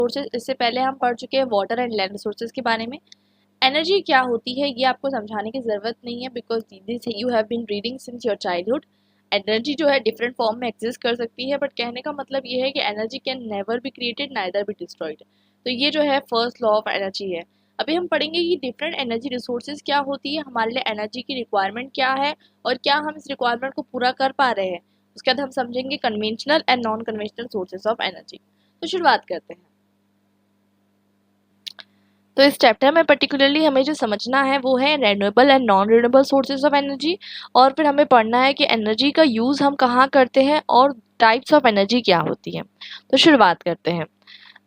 Sources, इससे पहले हम पढ़ चुके हैं वाटर एंड लैंड रिसोर्सेज के बारे में। एनर्जी क्या होती है ये आपको समझाने की ज़रूरत नहीं है, because this you have been reading since your childhood. Energy जो है डिफरेंट फॉर्म में एग्जिस्ट कर सकती है, बट कहने का मतलब ये है कि energy can never be created neither be destroyed. तो ये जो है फर्स्ट लॉ ऑफ एनर्जी है। अभी हम पढ़ेंगे कि डिफरेंट एनर्जी रिसोर्सेज क्या होती है, हमारे लिए एनर्जी की रिक्वायरमेंट क्या है और क्या हम इस रिक्वायरमेंट को पूरा कर पा रहे हैं। उसके बाद हम समझेंगे conventional and non conventional sources of energy. तो शुरुआत करते हैं। तो इस चैप्टर में पर्टिकुलरली हमें जो समझना है वो है renewable and non renewable sources of energy, और फिर हमें पढ़ना है कि एनर्जी का यूज़ हम कहाँ करते हैं और टाइप्स ऑफ एनर्जी क्या होती है। तो शुरुआत करते हैं।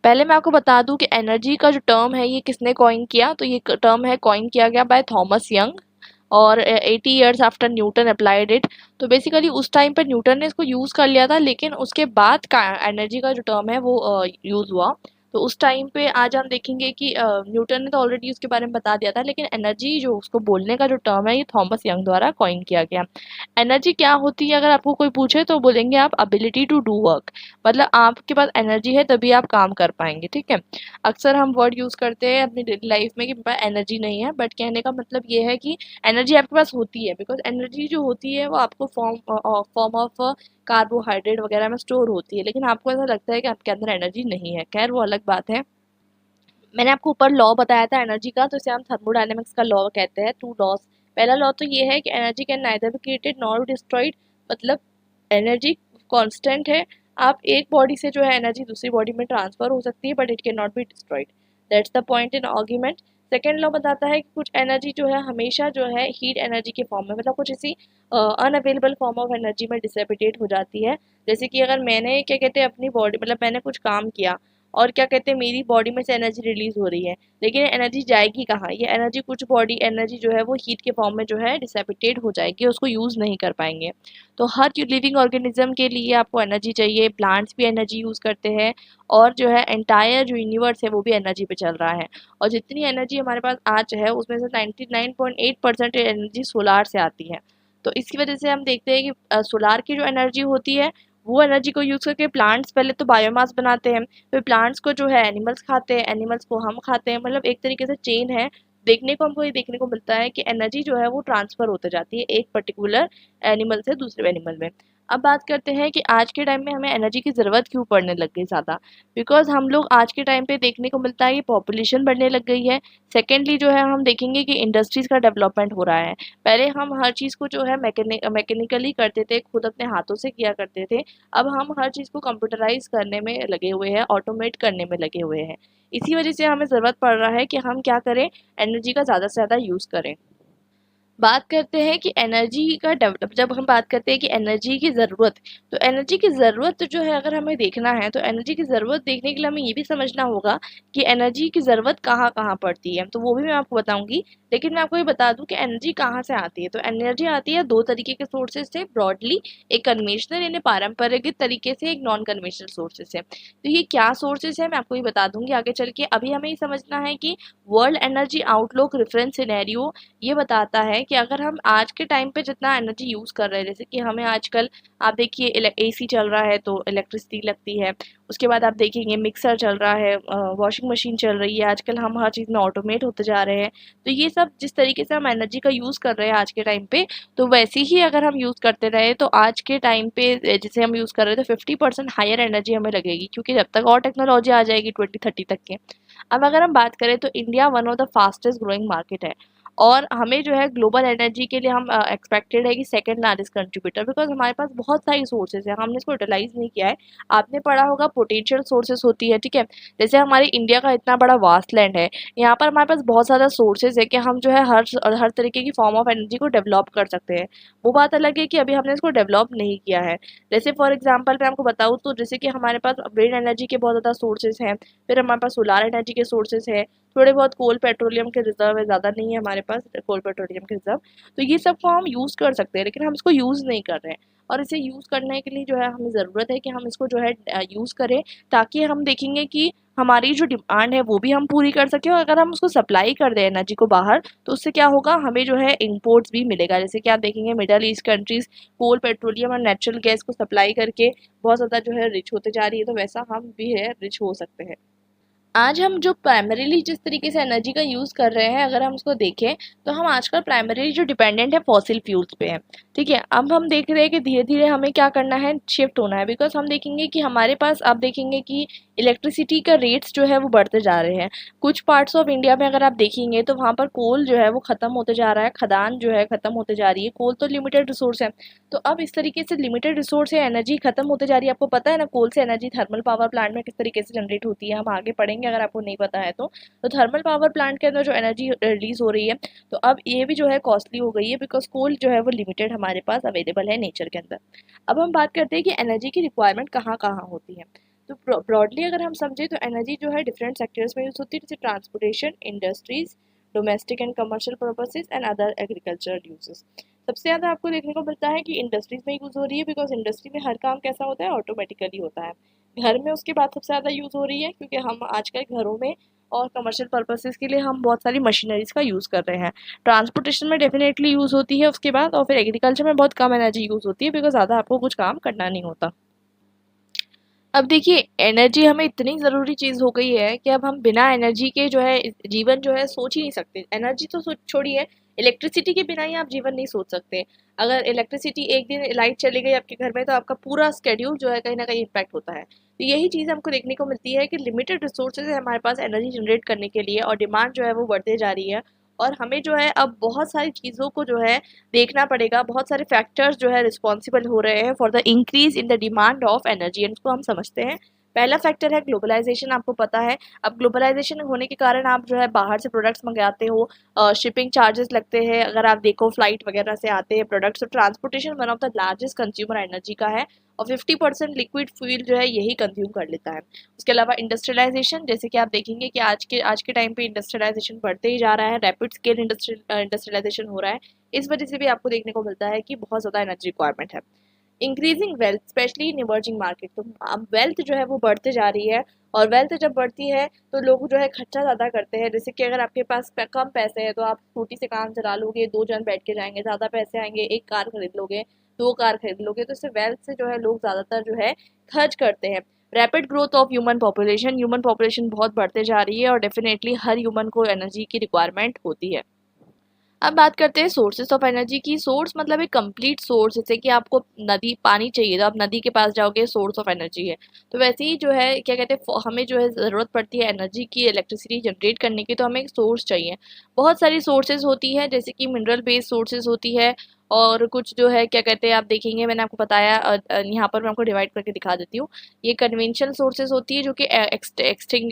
पहले मैं आपको बता दूं कि एनर्जी का जो टर्म है ये किसने कॉइन किया। तो ये टर्म है कॉइन किया गया बाय थॉमस यंग, और 80 years after Newton applied it. तो बेसिकली उस टाइम पर न्यूटन ने इसको यूज़ कर लिया था, लेकिन उसके बाद का एनर्जी का जो टर्म है वो यूज़ हुआ। तो उस टाइम पे आज हम देखेंगे कि न्यूटन ने तो ऑलरेडी उसके बारे में बता दिया था, लेकिन एनर्जी जो उसको बोलने का जो टर्म है ये थॉमस यंग द्वारा कॉइन किया गया। एनर्जी क्या होती है अगर आपको कोई पूछे तो बोलेंगे आप अबिलिटी टू डू वर्क, मतलब आपके पास एनर्जी है तभी आप काम कर पाएंगे। ठीक है, अक्सर हम वर्ड यूज़ करते हैं अपनी डेली लाइफ में कि मेरे पास एनर्जी नहीं है, बट कहने का मतलब ये है कि एनर्जी आपके पास होती है, बिकॉज एनर्जी जो होती है वो आपको फॉर्म ऑफ कार्बोहाइड्रेट वगैरह में स्टोर होती है, लेकिन आपको ऐसा लगता है कि आपके अंदर एनर्जी नहीं है। खैर वो अलग बात है। मैंने आपको ऊपर लॉ बताया था एनर्जी का, तो इसे हम थर्मोडायनेमिक्स का लॉ कहते हैं, टू लॉस। पहला लॉ तो ये है कि energy can neither be created nor destroyed, मतलब एनर्जी कांस्टेंट है। आप एक बॉडी से जो है एनर्जी दूसरी बॉडी में ट्रांसफर हो सकती है, but it can not be destroyed. That's the point in argument. Second law बताता है कि कुछ एनर्जी जो है हमेशा जो है हीट एनर्जी के फॉर्म में, मतलब कुछ ऐसी अनअवेलेबल फॉर्म ऑफ एनर्जी में डिसिपेटेट हो जाती है। जैसे कि अगर मैंने क्या कहते हैं अपनी बॉडी, मतलब मैंने कुछ काम किया और क्या कहते हैं मेरी बॉडी में से एनर्जी रिलीज हो रही है, लेकिन एनर्जी जाएगी कहाँ? ये एनर्जी कुछ बॉडी एनर्जी जो है वो हीट के फॉर्म में जो है डिसिपेटेट हो जाएगी, उसको यूज़ नहीं कर पाएंगे। तो हर लिविंग ऑर्गेनिज्म के लिए आपको एनर्जी चाहिए। प्लांट्स भी एनर्जी यूज़ करते हैं, और जो है एंटायर जो यूनिवर्स है वो भी एनर्जी पे चल रहा है। और जितनी एनर्जी हमारे पास आज है उसमें से 99.8% एनर्जी सोलार से आती है। तो इसकी वजह से हम देखते हैं कि सोलार की जो एनर्जी होती है वो एनर्जी को यूज़ करके प्लांट्स पहले तो बायोमास बनाते हैं, फिर प्लांट्स को जो है एनिमल्स खाते हैं, एनिमल्स को हम खाते हैं, मतलब एक तरीके से चेन है। देखने को हमको ये देखने को मिलता है कि एनर्जी जो है वो ट्रांसफर होते जाती है एक पर्टिकुलर एनिमल से दूसरे एनिमल में। अब बात करते हैं कि आज के टाइम में हमें एनर्जी की ज़रूरत क्यों पड़ने लग गई ज़्यादा। बिकॉज हम लोग आज के टाइम पे देखने को मिलता है कि पॉपुलेशन बढ़ने लग गई है। सेकेंडली जो है हम देखेंगे कि इंडस्ट्रीज़ का डेवलपमेंट हो रहा है। पहले हम हर चीज़ को जो है मैकेनिकली करते थे, खुद अपने हाथों से किया करते थे। अब हम हर चीज़ को कंप्यूटराइज करने में लगे हुए हैं, ऑटोमेट करने में लगे हुए हैं। इसी वजह से हमें ज़रूरत पड़ रहा है कि हम क्या करें, एनर्जी का ज़्यादा से ज़्यादा यूज़ करें। बात करते हैं कि एनर्जी का डेवलप, जब हम बात करते हैं कि एनर्जी की ज़रूरत, तो एनर्जी की ज़रूरत जो है अगर हमें देखना है तो एनर्जी की ज़रूरत देखने के लिए हमें ये भी समझना होगा कि एनर्जी की ज़रूरत कहाँ कहाँ पड़ती है, तो वो भी मैं आपको बताऊंगी। लेकिन मैं आपको ये बता दूं कि एनर्जी कहाँ से आती है। तो एनर्जी आती है दो तरीके के सोर्सेज से ब्रॉडली, एक कन्वेंशनल यानी पारंपरिक तरीके से, एक नॉन कन्वेंशनल सोर्सेज से। तो ये क्या सोर्सेज है मैं आपको ये बता दूंगी आगे चल के। अभी हमें ये समझना है कि world energy outlook reference scenario ये बताता है कि अगर हम आज के टाइम पे जितना एनर्जी यूज़ कर रहे हैं, जैसे कि हमें आजकल आप देखिए एसी चल रहा है तो इलेक्ट्रिसिटी लगती है। उसके बाद आप देखेंगे मिक्सर चल रहा है, वॉशिंग मशीन चल रही है, आजकल हम हर चीज़ में ऑटोमेट होते जा रहे हैं। तो ये सब जिस तरीके से हम एनर्जी का यूज़ कर रहे हैं आज के टाइम पे, तो वैसे ही अगर हम यूज़ करते रहे तो आज के टाइम पे जैसे हम यूज़ कर रहे हैं तो 50% हायर एनर्जी हमें लगेगी, क्योंकि जब तक और टेक्नोलॉजी आ जाएगी 2030 तक के। अब अगर हम बात करें तो India one of the fastest growing market है, और हमें जो है ग्लोबल एनर्जी के लिए हम एक्सपेक्टेड है कि सेकंड लार्जेस्ट कंट्रीब्यूटर, बिकॉज हमारे पास बहुत सारी सोर्सेज है, हमने इसको यूटिलाइज नहीं किया है। आपने पढ़ा होगा पोटेंशियल सोर्सेज होती है, ठीक है। जैसे हमारे इंडिया का इतना बड़ा वास्ट लैंड है, यहाँ पर हमारे पास बहुत ज़्यादा सोर्सेज है कि हम जो है हर तरीके की फॉर्म ऑफ एनर्जी को डेवलप कर सकते हैं। वो बात अलग है कि अभी हमने इसको डेवलप नहीं किया है। जैसे फॉर एग्जाम्पल मैं आपको बताऊँ तो जैसे कि हमारे पास विंड एनर्जी के बहुत ज़्यादा सोर्सेज हैं, फिर हमारे पास सोलार एनर्जी के सोर्सेज है, थोड़े बहुत कोल पेट्रोलियम के रिजर्व है, ज़्यादा नहीं है हमारे पास कोल पेट्रोलियम के रिजर्व। तो ये सब को हम यूज़ कर सकते हैं, लेकिन हम इसको यूज़ नहीं कर रहे हैं। और इसे यूज़ करने के लिए जो है हमें ज़रूरत है कि हम इसको जो है यूज़ करें, ताकि हम देखेंगे कि हमारी जो डिमांड है वो भी हम पूरी कर सकें। और अगर हम उसको सप्लाई कर दें एनर्जी को बाहर, तो उससे क्या होगा, हमें जो है इम्पोर्ट्स भी मिलेगा। जैसे कि आप देखेंगे middle east countries coal petroleum और नेचुरल गैस को सप्लाई करके बहुत ज़्यादा जो है रिच होते जा रही है, तो वैसा हम भी है रिच हो सकते हैं। आज हम जो प्राइमरीली जिस तरीके से एनर्जी का यूज़ कर रहे हैं, अगर हम उसको देखें तो हम आजकल प्राइमरीली जो डिपेंडेंट है फॉसिल फ्यूल्स पे है। ठीक है, अब हम देख रहे हैं कि धीरे धीरे हमें क्या करना है, शिफ्ट होना है। बिकॉज हम देखेंगे कि हमारे पास, आप देखेंगे कि इलेक्ट्रिसिटी का रेट्स जो है वो बढ़ते जा रहे हैं। कुछ पार्ट्स ऑफ इंडिया में अगर आप देखेंगे तो वहाँ पर कोल जो है वो ख़त्म होते जा रहा है, खदान जो है ख़त्म होते जा रही है। कोल तो लिमिटेड रिसोर्स है, तो अब इस तरीके से लिमिटेड रिसोर्स है, एनर्जी खत्म होते जा रही है। आपको पता है ना, कोल से एनर्जी थर्मल पावर प्लांट में किस तरीके से जनरेट होती है, हम आगे पढ़ेंगे अगर आपको नहीं पता है तो थर्मल पावर प्लांट के अंदर जो एनर्जी रिलीज हो रही है, तो अब ये भी जो है कॉस्टली हो गई है, बिकॉज कोल जो है वो लिमिटेड हमारे पास अवेलेबल है नेचर के अंदर। अब हम बात करते हैं कि एनर्जी की रिक्वायरमेंट कहाँ कहाँ होती है। तो ब्रॉडली अगर हम समझे तो एनर्जी जो है डिफरेंट सेक्टर्स में यूज होती है, जैसे transportation, industries, domestic and commercial purposes and other agricultural uses. सबसे ज़्यादा आपको देखने को मिलता है कि इंडस्ट्रीज में यूज़ हो रही है, बिकॉज इंडस्ट्री में हर काम कैसा होता है, ऑटोमेटिकली होता है। घर में उसके बाद सबसे ज़्यादा यूज़ हो रही है, क्योंकि हम आजकल घरों में और कमर्शियल पर्पसेस के लिए हम बहुत सारी मशीनरीज का यूज़ कर रहे हैं। ट्रांसपोर्टेशन में डेफिनेटली यूज़ होती है उसके बाद, और फिर एग्रीकल्चर में बहुत कम एनर्जी यूज़ होती है, बिकॉज ज़्यादा आपको कुछ काम करना नहीं होता। अब देखिए, एनर्जी हमें इतनी ज़रूरी चीज़ हो गई है कि अब हम बिना एनर्जी के जो है जीवन जो है सोच ही नहीं सकते। एनर्जी तो छोड़िए, इलेक्ट्रिसिटी के बिना ही आप जीवन नहीं सोच सकते। अगर इलेक्ट्रिसिटी एक दिन लाइट चली गई आपके घर में, तो आपका पूरा स्केड्यूल जो है कहीं ना कहीं इम्पैक्ट होता है। तो यही चीज़ हमको देखने को मिलती है कि लिमिटेड रिसोर्सेज है हमारे पास एनर्जी जनरेट करने के लिए, और डिमांड जो है वो बढ़ते जा रही है। और हमें जो है अब बहुत सारी चीज़ों को जो है देखना पड़ेगा, बहुत सारे फैक्टर्स जो है रिस्पॉन्सिबल हो रहे हैं for the increase in the demand of energy, इनको हम समझते हैं। पहला फैक्टर है ग्लोबलाइजेशन, आपको पता है। अब ग्लोबलाइजेशन होने के कारण आप जो है बाहर से प्रोडक्ट्स मंगाते हो, शिपिंग चार्जेस लगते हैं, अगर आप देखो फ्लाइट वगैरह से आते हैं प्रोडक्ट्स, तो transportation one of the largest consumer energy का है, और 50% लिक्विड फ्यूल जो है यही कंज्यूम कर लेता है। उसके अलावा इंडस्ट्रियलाइजेशन, जैसे कि आप देखेंगे कि आज के टाइम पे इंडस्ट्रियलाइजेशन बढ़ते ही जा रहा है, रैपिड स्केल इंडस्ट्रियलाइजेशन हो रहा है। इस वजह से भी आपको देखने को मिलता है कि बहुत ज़्यादा एनर्जी रिक्वायरमेंट है। Increasing wealth specially in emerging market, तो अब वेल्थ जो है वो बढ़ते जा रही है, और वेल्थ जब बढ़ती है तो लोग जो है खर्चा ज़्यादा करते हैं। जैसे कि अगर आपके पास कम पैसे हैं तो आप स्कूटी से काम चला लोगे, 2 जन बैठ के जाएंगे, ज़्यादा पैसे आएंगे, एक कार खरीद लोगे, 2 कार खरीद लोगे, तो इससे वेल्थ से जो है लोग ज़्यादातर जो है खर्च करते हैं। Rapid growth of human population बहुत बढ़ते जा रही है, और डेफिनेटली हर ह्यूमन को एनर्जी की रिक्वायरमेंट होती है। अब बात करते हैं सोर्सेस ऑफ एनर्जी की। सोर्स मतलब एक कंप्लीट सोर्स, जैसे कि आपको नदी पानी चाहिए तो आप नदी के पास जाओगे, सोर्स ऑफ एनर्जी है। तो वैसे ही जो है क्या कहते हैं, हमें जो है ज़रूरत पड़ती है एनर्जी की, इलेक्ट्रिसिटी जनरेट करने की, तो हमें एक सोर्स चाहिए। बहुत सारी सोर्सेज होती है, जैसे कि मिनरल बेस्ड सोर्सेज होती है, और कुछ जो है क्या कहते हैं, आप देखेंगे मैंने आपको बताया, यहाँ पर मैं आपको डिवाइड करके दिखा देती हूँ। ये कन्वेंशनल सोर्सेज होती है जो कि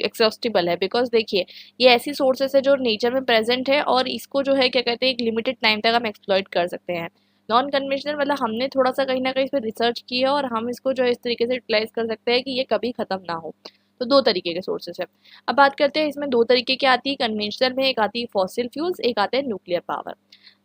एक्सॉस्टिबल है, बिकॉज देखिए ये ऐसी सोर्सेस है जो नेचर में प्रेजेंट है, और इसको जो है क्या कहते हैं एक लिमिटेड टाइम तक हम एक्सप्लॉइट कर सकते हैं। नॉन कन्वेंशनल मतलब हमने थोड़ा सा कहीं ना कहीं इस पर रिसर्च की है, और हम इसको जो है इस तरीके से यूटिलाइज कर सकते हैं कि ये कभी खत्म ना हो। तो 2 तरीके के सोर्सेस है। अब बात करते हैं इसमें 2 तरीके की आती है कन्वेंशनल में, एक आती है फॉसिल फ्यूल्स, एक आते हैं न्यूक्लियर पावर।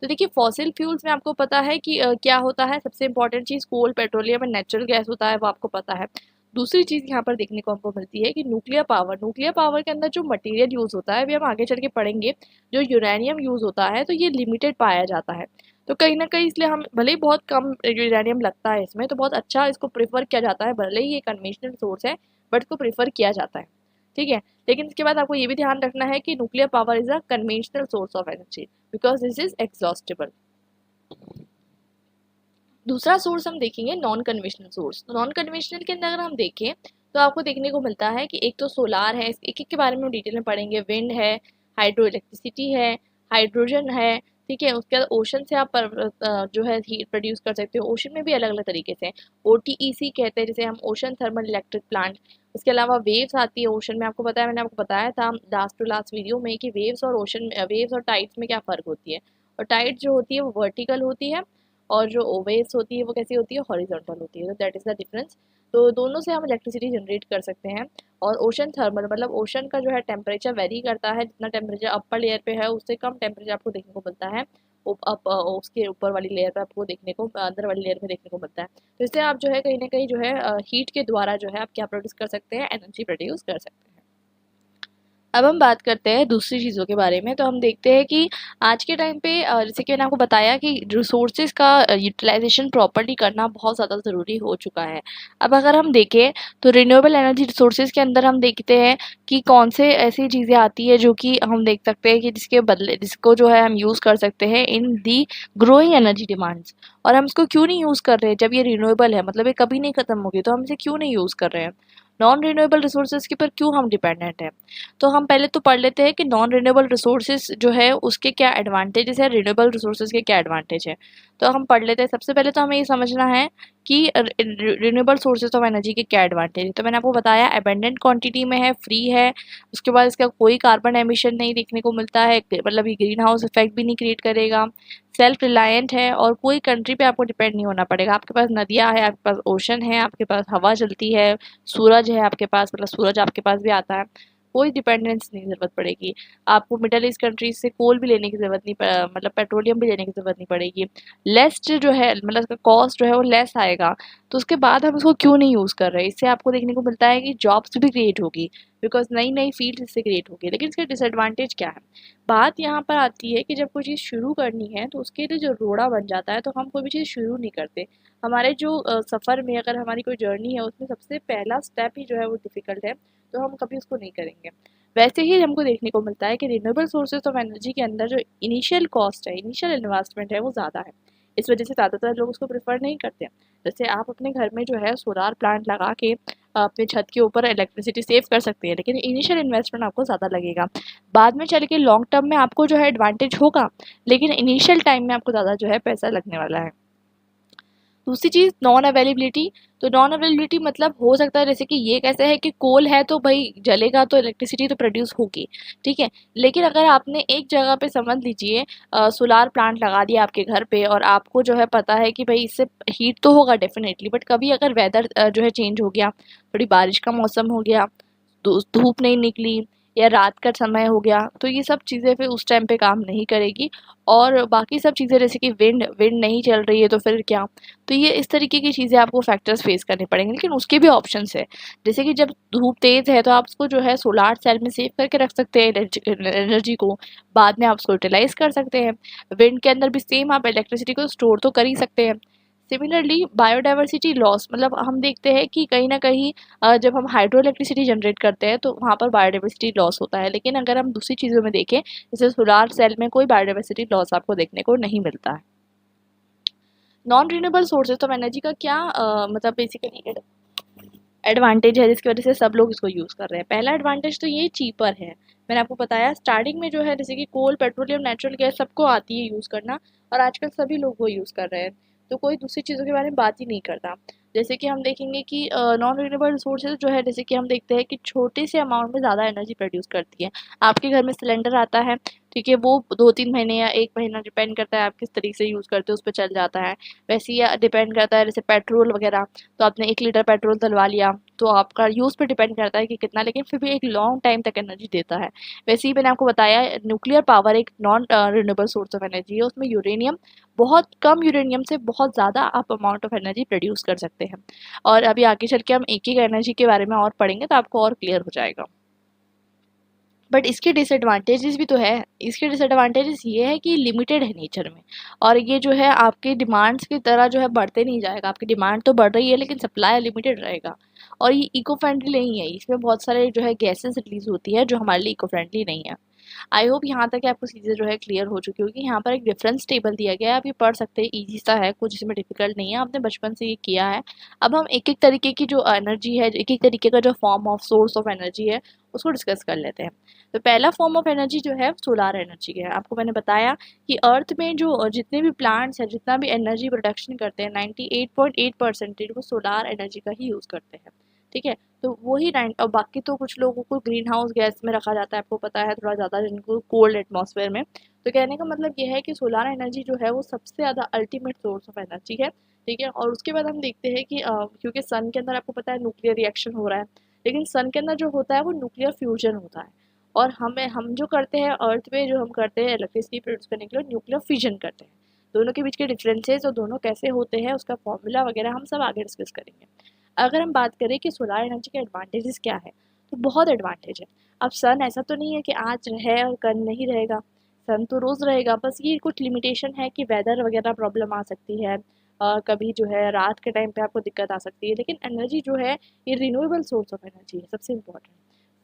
तो देखिए फॉसिल फ्यूल्स में आपको पता है कि क्या होता है, सबसे इंपॉर्टेंट चीज़ coal, petroleum and natural gas होता है, वो आपको पता है। दूसरी चीज़ यहाँ पर देखने को हमको मिलती है कि न्यूक्लियर पावर के अंदर जो मटेरियल यूज़ होता है, अभी हम आगे चल के पढ़ेंगे, जो यूरेनियम यूज़ होता है तो ये लिमिटेड पाया जाता है। तो कहीं ना कहीं इसलिए हम, भले ही बहुत कम यूरेनियम लगता है इसमें, तो बहुत अच्छा इसको प्रेफर किया जाता है, भले ही ये कन्वेंशनल सोर्स है बट इसको प्रेफर किया जाता है। ठीक है, लेकिन इसके बाद आपको ये भी ध्यान रखना है कि nuclear power is a conventional source of energy, because this is exhaustible. दूसरा सोर्स हम देखेंगे नॉन कन्वेंशनल सोर्स। तो नॉन कन्वेंशनल के अंदर अगर हम देखें तो आपको देखने को मिलता है कि एक तो सोलार है, एक एक के बारे में हम डिटेल में पढ़ेंगे, विंड है, हाइड्रो इलेक्ट्रिसिटी है, हाइड्रोजन है। ठीक है, उसके बाद ओशन से आप जो है हीट प्रोड्यूस कर सकते हो। ओशन में भी अलग अलग तरीके से OTEC कहते हैं, जैसे हम ओशन थर्मल इलेक्ट्रिक प्लांट। उसके अलावा वेव्स आती है ओशन में, आपको पता है, मैंने आपको बताया था लास्ट टू लास्ट वीडियो में कि वेव्स और ओशन, वेव्स और टाइड्स में क्या फ़र्क होती है। और टाइड जो होती है वो वर्टिकल होती है, और जो वेव्स होती है वो कैसी होती है, हॉरिजॉन्टल होती है। तो दैट इज़ द डिफरेंस। तो दोनों से हम इलेक्ट्रिसिटी जनरेट कर सकते हैं। और ओशन थर्मल मतलब ओशन का जो है टेम्परेचर वेरी करता है, जितना टेम्परेचर अपर लेयर पे है उससे कम टेम्परेचर आपको देखने को मिलता है उसके ऊपर वाली लेयर पे, आपको देखने को अंदर वाली लेयर में देखने को मिलता है। तो इससे आप जो है कहीं ना कहीं जो है हीट के द्वारा जो है आप क्या प्रोड्यूस कर सकते हैं, एनर्जी प्रोड्यूस कर सकते हैं। अब हम बात करते हैं दूसरी चीज़ों के बारे में। तो हम देखते हैं कि आज के टाइम पे जैसे कि मैंने आपको बताया कि रिसोर्सेज का यूटिलाइजेशन प्रॉपर्ली करना बहुत ज़्यादा ज़रूरी हो चुका है। अब अगर हम देखें तो रिन्यूएबल एनर्जी रिसोर्सेज के अंदर हम देखते हैं कि कौन से ऐसी चीज़ें आती है जो कि हम देख सकते हैं कि जिसके बदले जिसको जो है हम यूज़ कर सकते हैं इन दी ग्रोइंग एनर्जी डिमांड्स। और हम इसको क्यों नहीं यूज़ कर रहे हैं जब ये रिन्यूएबल है, मतलब ये कभी नहीं ख़त्म होगी, तो हम इसे क्यों नहीं यूज़ कर रहे हैं? नॉन रिन्यूएबल रिसोर्सेज के ऊपर क्यों हम डिपेंडेंट हैं? तो हम पहले तो पढ़ लेते हैं कि नॉन रिन्यूएबल रिसोर्सेज जो है उसके क्या एडवांटेजेस है, रिन्यूएबल रिसोर्सेज के क्या एडवांटेज है। तो हम पढ़ लेते हैं। सबसे पहले तो हमें ये समझना है कि रिन्यूएबल सोर्सेज ऑफ एनर्जी के क्या एडवांटेज है। तो मैंने आपको बताया अबेंडेंट क्वांटिटी में है, फ्री है, उसके बाद इसका कोई कार्बन एमिशन नहीं देखने को मिलता है, मतलब ये ग्रीन हाउस इफेक्ट भी नहीं क्रिएट करेगा, सेल्फ रिलायंट है और कोई कंट्री पे आपको डिपेंड नहीं होना पड़ेगा। आपके पास नदियाँ है, आपके पास ओशन है, आपके पास हवा चलती है, सूरज है आपके पास, मतलब सूरज आपके पास भी आता है, कोई डिपेंडेंस नहीं ज़रूरत पड़ेगी। आपको मिडल ईस्ट कंट्रीज से कोल भी लेने की ज़रूरत नहीं मतलब पेट्रोलियम भी लेने की ज़रूरत नहीं पड़ेगी। लेस जो है मतलब उसका कॉस्ट जो है वो लेस आएगा। तो उसके बाद हम इसको क्यों नहीं यूज़ कर रहे हैं? इससे आपको देखने को मिलता है कि जॉब्स भी क्रिएट होगी, बिकॉज़ नई नई फील्ड इससे क्रिएट होगी। लेकिन इसके डिसएडवांटेज क्या है? बात यहाँ पर आती है कि जब कोई चीज़ शुरू करनी है तो उसके लिए जो रोड़ा बन जाता है, तो हम कोई भी चीज़ शुरू नहीं करते। हमारे जो सफ़र में अगर हमारी कोई जर्नी है उसमें सबसे पहला स्टेप ही जो है वो डिफ़िकल्ट है, तो हम कभी उसको नहीं करेंगे। वैसे ही हमको देखने को मिलता है कि रिन्यूएबल सोर्सेज ऑफ एनर्जी के अंदर जो इनिशियल कॉस्ट है, इनिशियल इन्वेस्टमेंट है, वो ज़्यादा है। इस वजह से ज़्यादातर लोग उसको प्रेफर नहीं करते। जैसे आप अपने घर में जो है सोलार प्लांट लगा के अपने छत के ऊपर इलेक्ट्रिसिटी सेव कर सकते हैं, लेकिन इनिशियल इन्वेस्टमेंट आपको ज़्यादा लगेगा। बाद में चल के लॉन्ग टर्म में आपको जो है एडवांटेज होगा, लेकिन इनिशियल टाइम में आपको ज़्यादा जो है पैसा लगने वाला है। दूसरी चीज़ नॉन अवेलेबिलिटी। तो नॉन अवेलेबिलिटी मतलब हो सकता है जैसे कि ये कैसे है कि कोल है तो भाई जलेगा तो इलेक्ट्रिसिटी तो प्रोड्यूस होगी, ठीक है। लेकिन अगर आपने एक जगह पे समझ लीजिए सोलार प्लांट लगा दिया आपके घर पे और आपको जो है पता है कि भाई इससे हीट तो होगा डेफिनेटली, बट कभी अगर वेदर जो है चेंज हो गया, थोड़ी बारिश का मौसम हो गया, धूप नहीं निकली या रात का समय हो गया, तो ये सब चीज़ें फिर उस टाइम पे काम नहीं करेगी। और बाकी सब चीज़ें जैसे कि विंड विंड नहीं चल रही है तो फिर क्या? तो ये इस तरीके की चीज़ें आपको फैक्टर्स फेस करने पड़ेंगे, लेकिन उसके भी ऑप्शंस है। जैसे कि जब धूप तेज़ है तो आप उसको जो है सोलार सेल में सेव करके रख सकते हैं एनर्जी को, बाद में आप उसको यूटिलाइज कर सकते हैं। विंड के अंदर भी सेम आप इलेक्ट्रिसिटी को स्टोर तो कर ही सकते हैं। सिमिलरली बायोडाइवर्सिटी लॉस, मतलब हम देखते हैं कि कहीं ना कहीं जब हम हाइड्रो इलेक्ट्रिसिटी जनरेट करते हैं तो वहाँ पर बायोडाइवर्सिटी लॉस होता है, लेकिन अगर हम दूसरी चीज़ों में देखें जैसे सोलार सेल में कोई बायोडाइवर्सिटी लॉस आपको देखने को नहीं मिलता है। Non renewable sources of energy का क्या मतलब बेसिकली एडवांटेज है जिसकी वजह से सब लोग इसको यूज़ कर रहे हैं? पहला एडवांटेज तो ये चीपर है। मैंने आपको बताया स्टार्टिंग में जो है जैसे कि कोल, पेट्रोलियम, नेचुरल गैस सबको आती है यूज़ करना, और आजकल सभी लोग वो यूज़ कर रहे हैं, तो कोई दूसरी चीज़ों के बारे में बात ही नहीं करता। जैसे कि हम देखेंगे कि नॉन रिन्यूएबल रिसोर्सेज जो है जैसे कि हम देखते हैं कि छोटे से अमाउंट में ज़्यादा एनर्जी प्रोड्यूस करती है। आपके घर में सिलेंडर आता है, ठीक है, वो 2-3 महीने या 1 महीना डिपेंड करता है आप किस तरीके से यूज़ करते हो उस पे चल जाता है। वैसे ही डिपेंड करता है जैसे पेट्रोल वगैरह, तो आपने 1 लीटर पेट्रोल डलवा लिया तो आपका यूज़ पे डिपेंड करता है कि कितना, लेकिन फिर भी एक लॉन्ग टाइम तक एनर्जी देता है। वैसे ही मैंने आपको बताया न्यूक्लियर पावर एक non renewable source of energy है, उसमें यूरेनियम, बहुत कम यूरेनियम से बहुत ज़्यादा आप अमाउंट ऑफ एनर्जी प्रोड्यूस कर सकते हैं। और अभी आगे चल के हम एक एक एनर्जी के बारे में और पढ़ेंगे तो आपको और क्लियर हो जाएगा। बट इसके डिसएडवांटेजेस भी तो है। इसके डिसएडवांटेजेस ये है कि लिमिटेड है नेचर में, और ये जो है आपकी डिमांड्स की तरह जो है बढ़ते नहीं जाएगा। आपकी डिमांड तो बढ़ रही है लेकिन सप्लाई लिमिटेड रहेगा, और ये इको फ्रेंडली नहीं है। इसमें बहुत सारे जो है गैसेस रिलीज होती है जो हमारे लिए इको फ्रेंडली नहीं है। आई होप यहाँ तक आपको चीज़ें जो है क्लियर हो चुकी होगी। यहाँ पर एक डिफरेंस टेबल दिया गया है, आप ये पढ़ सकते हैं, ईजी सा है, कुछ इसमें डिफिकल्ट नहीं है, आपने बचपन से ये किया है। अब हम एक एक तरीके की जो एनर्जी है, एक एक तरीके का जो form of source of energy है उसको डिस्कस कर लेते हैं। तो पहला फॉर्म ऑफ एनर्जी जो है सोलार एनर्जी है। आपको मैंने बताया कि अर्थ में जो जितने भी प्लांट्स हैं, जितना भी एनर्जी प्रोडक्शन करते हैं, 98.8% वो सोलार एनर्जी का ही यूज़ करते हैं, ठीक है। तो वही 9, और बाकी तो कुछ लोगों को ग्रीन हाउस गैस में रखा जाता है, आपको पता है, थोड़ा ज़्यादा जिनको कोल्ड एटमॉस्फेयर में। तो कहने का मतलब ये है कि सोलार एनर्जी जो है वो सबसे ज़्यादा अल्टीमेट सोर्स ऑफ एनर्जी है, ठीक है। और उसके बाद हम देखते हैं कि क्योंकि सन के अंदर आपको पता है न्यूक्लियर रिएक्शन हो रहा है, लेकिन सन के अंदर जो होता है वो न्यूक्लियर फ्यूजन होता है, और हम जो करते हैं अर्थ पे, जो हम करते हैं इलेक्ट्रिसिटी प्रोड्यूस करने के लिए, न्यूक्लियर फिजन करते हैं। दोनों के बीच के डिफरेंसेस और दोनों कैसे होते हैं उसका फॉर्मूला वगैरह हम सब आगे डिस्कस करेंगे। अगर हम बात करें कि सोलार एनर्जी के एडवांटेजेस क्या है, तो बहुत एडवांटेज है। अब सन ऐसा तो नहीं है कि आज है और कल नहीं रहेगा, सन तो रोज़ रहेगा, बस ये कुछ लिमिटेशन है कि वेदर वगैरह प्रॉब्लम आ सकती है, कभी जो है रात के टाइम पे आपको दिक्कत आ सकती है, लेकिन एनर्जी जो है ये रिन्यूएबल सोर्स ऑफ एनर्जी है, सबसे इम्पोर्टेंट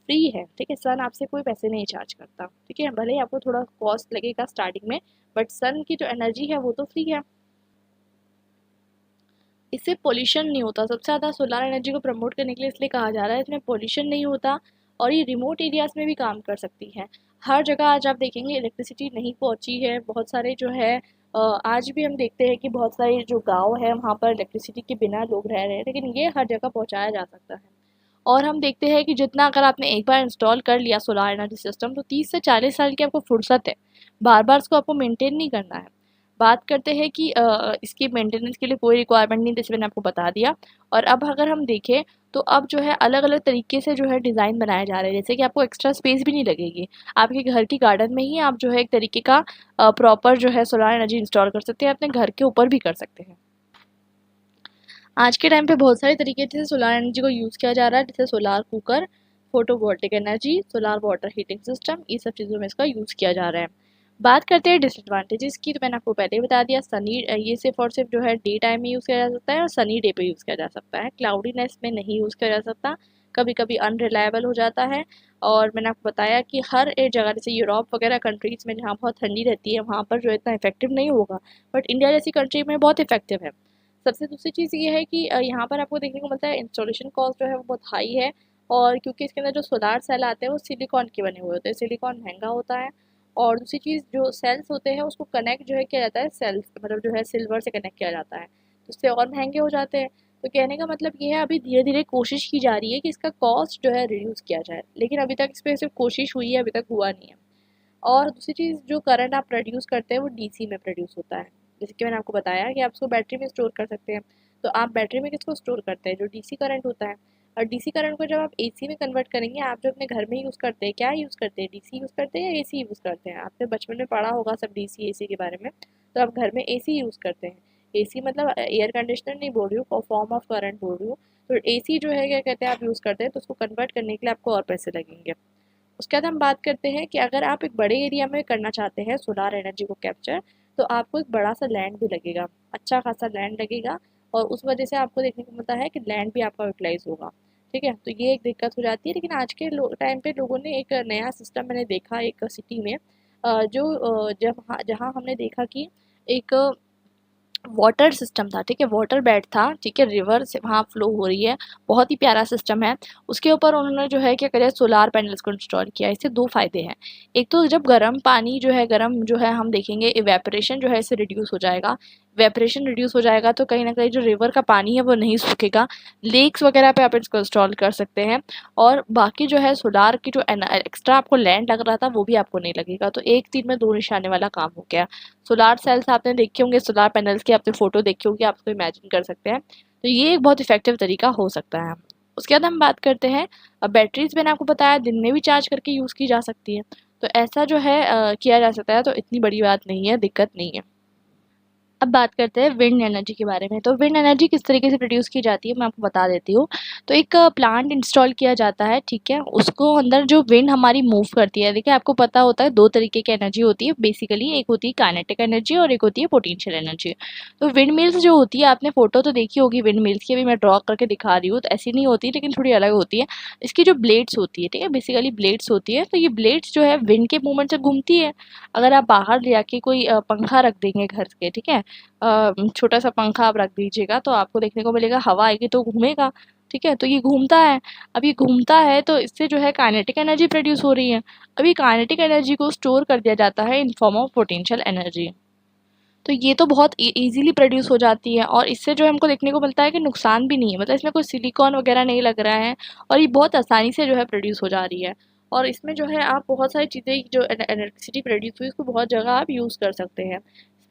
फ्री है, ठीक है। सन आपसे कोई पैसे नहीं चार्ज करता, ठीक है, भले ही आपको थोड़ा कॉस्ट लगेगा स्टार्टिंग में, बट सन की जो एनर्जी है वो तो फ्री है। इससे पोल्यूशन नहीं होता, सबसे ज़्यादा सोलर एनर्जी को प्रमोट करने के लिए इसलिए कहा जा रहा है, इसमें पोल्यूशन नहीं होता और ये रिमोट एरियाज़ में भी काम कर सकती है। हर जगह आज आप देखेंगे इलेक्ट्रिसिटी नहीं पहुंची है, बहुत सारे जो है आज भी हम देखते हैं कि बहुत सारे जो गांव है वहाँ पर इलेक्ट्रिसिटी के बिना लोग रह रहे हैं, लेकिन ये हर जगह पहुँचाया जा सकता है। और हम देखते हैं कि जितना अगर आपने एक बार इंस्टॉल कर लिया सोलर एनर्जी सिस्टम, तो 30 से 40 साल की आपको फुर्सत है, बार बार इसको आपको मेंटेन नहीं करना है। बात करते हैं कि इसकी मेंटेनेंस के लिए कोई रिक्वायरमेंट नहीं, जैसे मैंने आपको बता दिया। और अब अगर हम देखें तो अब जो है अलग अलग तरीके से जो है डिज़ाइन बनाए जा रहे हैं, जैसे कि आपको एक्स्ट्रा स्पेस भी नहीं लगेगी, आपके घर की गार्डन में ही आप जो है एक तरीके का प्रॉपर जो है सोलर एनर्जी इंस्टॉल कर सकते हैं, अपने घर के ऊपर भी कर सकते हैं। आज के टाइम पे बहुत सारे तरीके से सोलर एनर्जी को यूज़ किया जा रहा है, जैसे solar cooker, photovoltaic energy, solar water heating system, ये सब चीज़ों में इसका यूज़ किया जा रहा है। बात करते हैं डिसएडवांटेजेस की, तो मैंने आपको पहले ही बता दिया, सनी ये सिर्फ और सिर्फ जो है डे टाइम में यूज़ किया जा सकता है और सनी डे पे यूज़ किया जा सकता है, क्लाउडीनेस में नहीं यूज़ किया जा सकता, कभी कभी अनरिलायबल हो जाता है। और मैंने आपको बताया कि हर एक जगह, जैसे यूरोप वगैरह कंट्रीज़ में जहाँ बहुत ठंडी रहती है वहाँ पर जो इतना इफेक्टिव नहीं होगा, बट इंडिया जैसी कंट्री में बहुत इफेक्टिव है। सबसे दूसरी चीज़ ये है कि यहाँ पर आपको देखने को मिलता है इंस्टॉलेशन कॉस्ट जो है वो बहुत हाई है, और क्योंकि इसके अंदर जो सोलार सेल आते हैं वो सिलिकॉन के बने हुए होते हैं, सिलिकॉन महंगा होता है। और दूसरी चीज़, जो सेल्स होते हैं उसको कनेक्ट जो है किया जाता है, सेल्स मतलब जो है सिल्वर से कनेक्ट किया जाता है, तो उससे और महंगे हो जाते हैं। तो कहने का मतलब ये है, अभी धीरे धीरे कोशिश की जा रही है कि इसका कॉस्ट जो है रिड्यूस किया जाए, लेकिन अभी तक इस पर सिर्फ कोशिश हुई है, अभी तक हुआ नहीं है। और दूसरी चीज़, जो करंट आप प्रोड्यूस करते हैं वो डीसी में प्रोड्यूस होता है, जैसे कि मैंने आपको बताया कि आप उसको बैटरी में स्टोर कर सकते हैं, तो आप बैटरी में किसको स्टोर करते हैं, जो डीसी करंट होता है। और डीसी करंट को जब आप एसी में कन्वर्ट करेंगे, आप जो अपने घर में यूज़ करते हैं, क्या यूज़ करते हैं, डीसी यूज़ करते हैं या एसी यूज़ करते हैं, आपने बचपन में पढ़ा होगा सब डीसी एसी के बारे में, तो आप घर में एसी यूज़ करते हैं। एसी मतलब एयर कंडीशनर नहीं बोल रही हूँ, फॉर्म ऑफ करंट बोल रही हूँ। तो एसी जो है क्या कहते हैं आप यूज़ करते हैं, तो उसको कन्वर्ट करने के लिए आपको और पैसे लगेंगे। उसके बाद हम बात करते हैं कि अगर आप एक बड़े एरिया में करना चाहते हैं सोलार एनर्जी को कैप्चर, तो आपको एक बड़ा सा लैंड भी लगेगा, अच्छा खासा लैंड लगेगा, और उस वजह से आपको देखने को मिलता है कि लैंड भी आपका यूटिलाइज होगा, ठीक है। तो ये एक दिक्कत हो जाती है, लेकिन आज के टाइम पे लोगों ने एक नया सिस्टम मैंने देखा एक सिटी में, जो जहाँ हमने देखा कि एक वाटर सिस्टम था, ठीक है, वाटर बेड था, ठीक है, रिवर से वहाँ फ्लो हो रही है, बहुत ही प्यारा सिस्टम है। उसके ऊपर उन्होंने जो है क्या करें, सोलार पैनल्स को इंस्टॉल किया। इससे दो फायदे हैं, एक तो जब गर्म पानी जो है, गर्म जो है हम देखेंगे इवेपोरेशन जो है इससे रिड्यूस हो जाएगा, इवेपोरेशन रिड्यूस हो जाएगा तो कहीं ना कहीं जो रिवर का पानी है वो नहीं सूखेगा, लेक्स वगैरह पे आप इसको इंस्टॉल कर सकते हैं। और बाकी जो है सोलार की जो एक्स्ट्रा आपको लैंड लग रहा था वो भी आपको नहीं लगेगा, तो एक तीर में दो निशाने वाला काम हो गया। सोलार सेल्स आपने देखे होंगे, सोलार पैनल्स की आपने फोटो देखी होगी, आप उसको इमेजिन कर सकते हैं, तो ये एक बहुत इफेक्टिव तरीका हो सकता है। उसके बाद हम बात करते हैं, अब बैटरीज मैंने आपको बताया दिन में भी चार्ज करके यूज़ की जा सकती है, तो ऐसा जो है किया जा सकता है, तो इतनी बड़ी बात नहीं है, दिक्कत नहीं है। अब बात करते हैं विंड एनर्जी के बारे में। तो विंड एनर्जी किस तरीके से प्रोड्यूस की जाती है मैं आपको बता देती हूँ। तो एक प्लांट इंस्टॉल किया जाता है, ठीक है, उसको अंदर जो विंड हमारी मूव करती है, देखिए आपको पता होता है दो तरीके की एनर्जी होती है बेसिकली, एक होती है काइनेटिक एनर्जी और एक होती है पोटेंशियल एनर्जी। तो विंड मिल्स जो होती है, आपने फोटो तो देखी होगी विंड मिल्स की, अभी मैं ड्रॉ करके दिखा रही हूँ, तो ऐसी नहीं होती लेकिन थोड़ी अलग होती है। इसकी जो ब्लेड्स होती है, ठीक है, बेसिकली ब्लेड्स होती है, तो ये ब्लेड्स जो है विंड के मूवमेंट से घूमती है। अगर आप बाहर ले आके कोई पंखा रख देंगे घर के, ठीक है, छोटा सा पंखा आप रख दीजिएगा, तो आपको देखने को मिलेगा हवा आएगी तो घूमेगा, ठीक है, तो ये घूमता है। अब ये घूमता है तो इससे जो है काइनेटिक एनर्जी प्रोड्यूस हो रही है। अब ये काइनेटिक एनर्जी को स्टोर कर दिया जाता है in form of potential energy. तो ये तो बहुत इजीली प्रोड्यूस हो जाती है, और इससे जो हमको देखने को मिलता है कि नुकसान भी नहीं है, मतलब इसमें कोई सिलिकॉन वगैरह नहीं लग रहा है, और ये बहुत आसानी से जो है प्रोड्यूस हो जा रही है। और इसमें जो है आप बहुत सारी चीज़ें, जो इलेक्ट्रिसिटी प्रोड्यूस हुई उसको बहुत जगह आप यूज़ कर सकते हैं।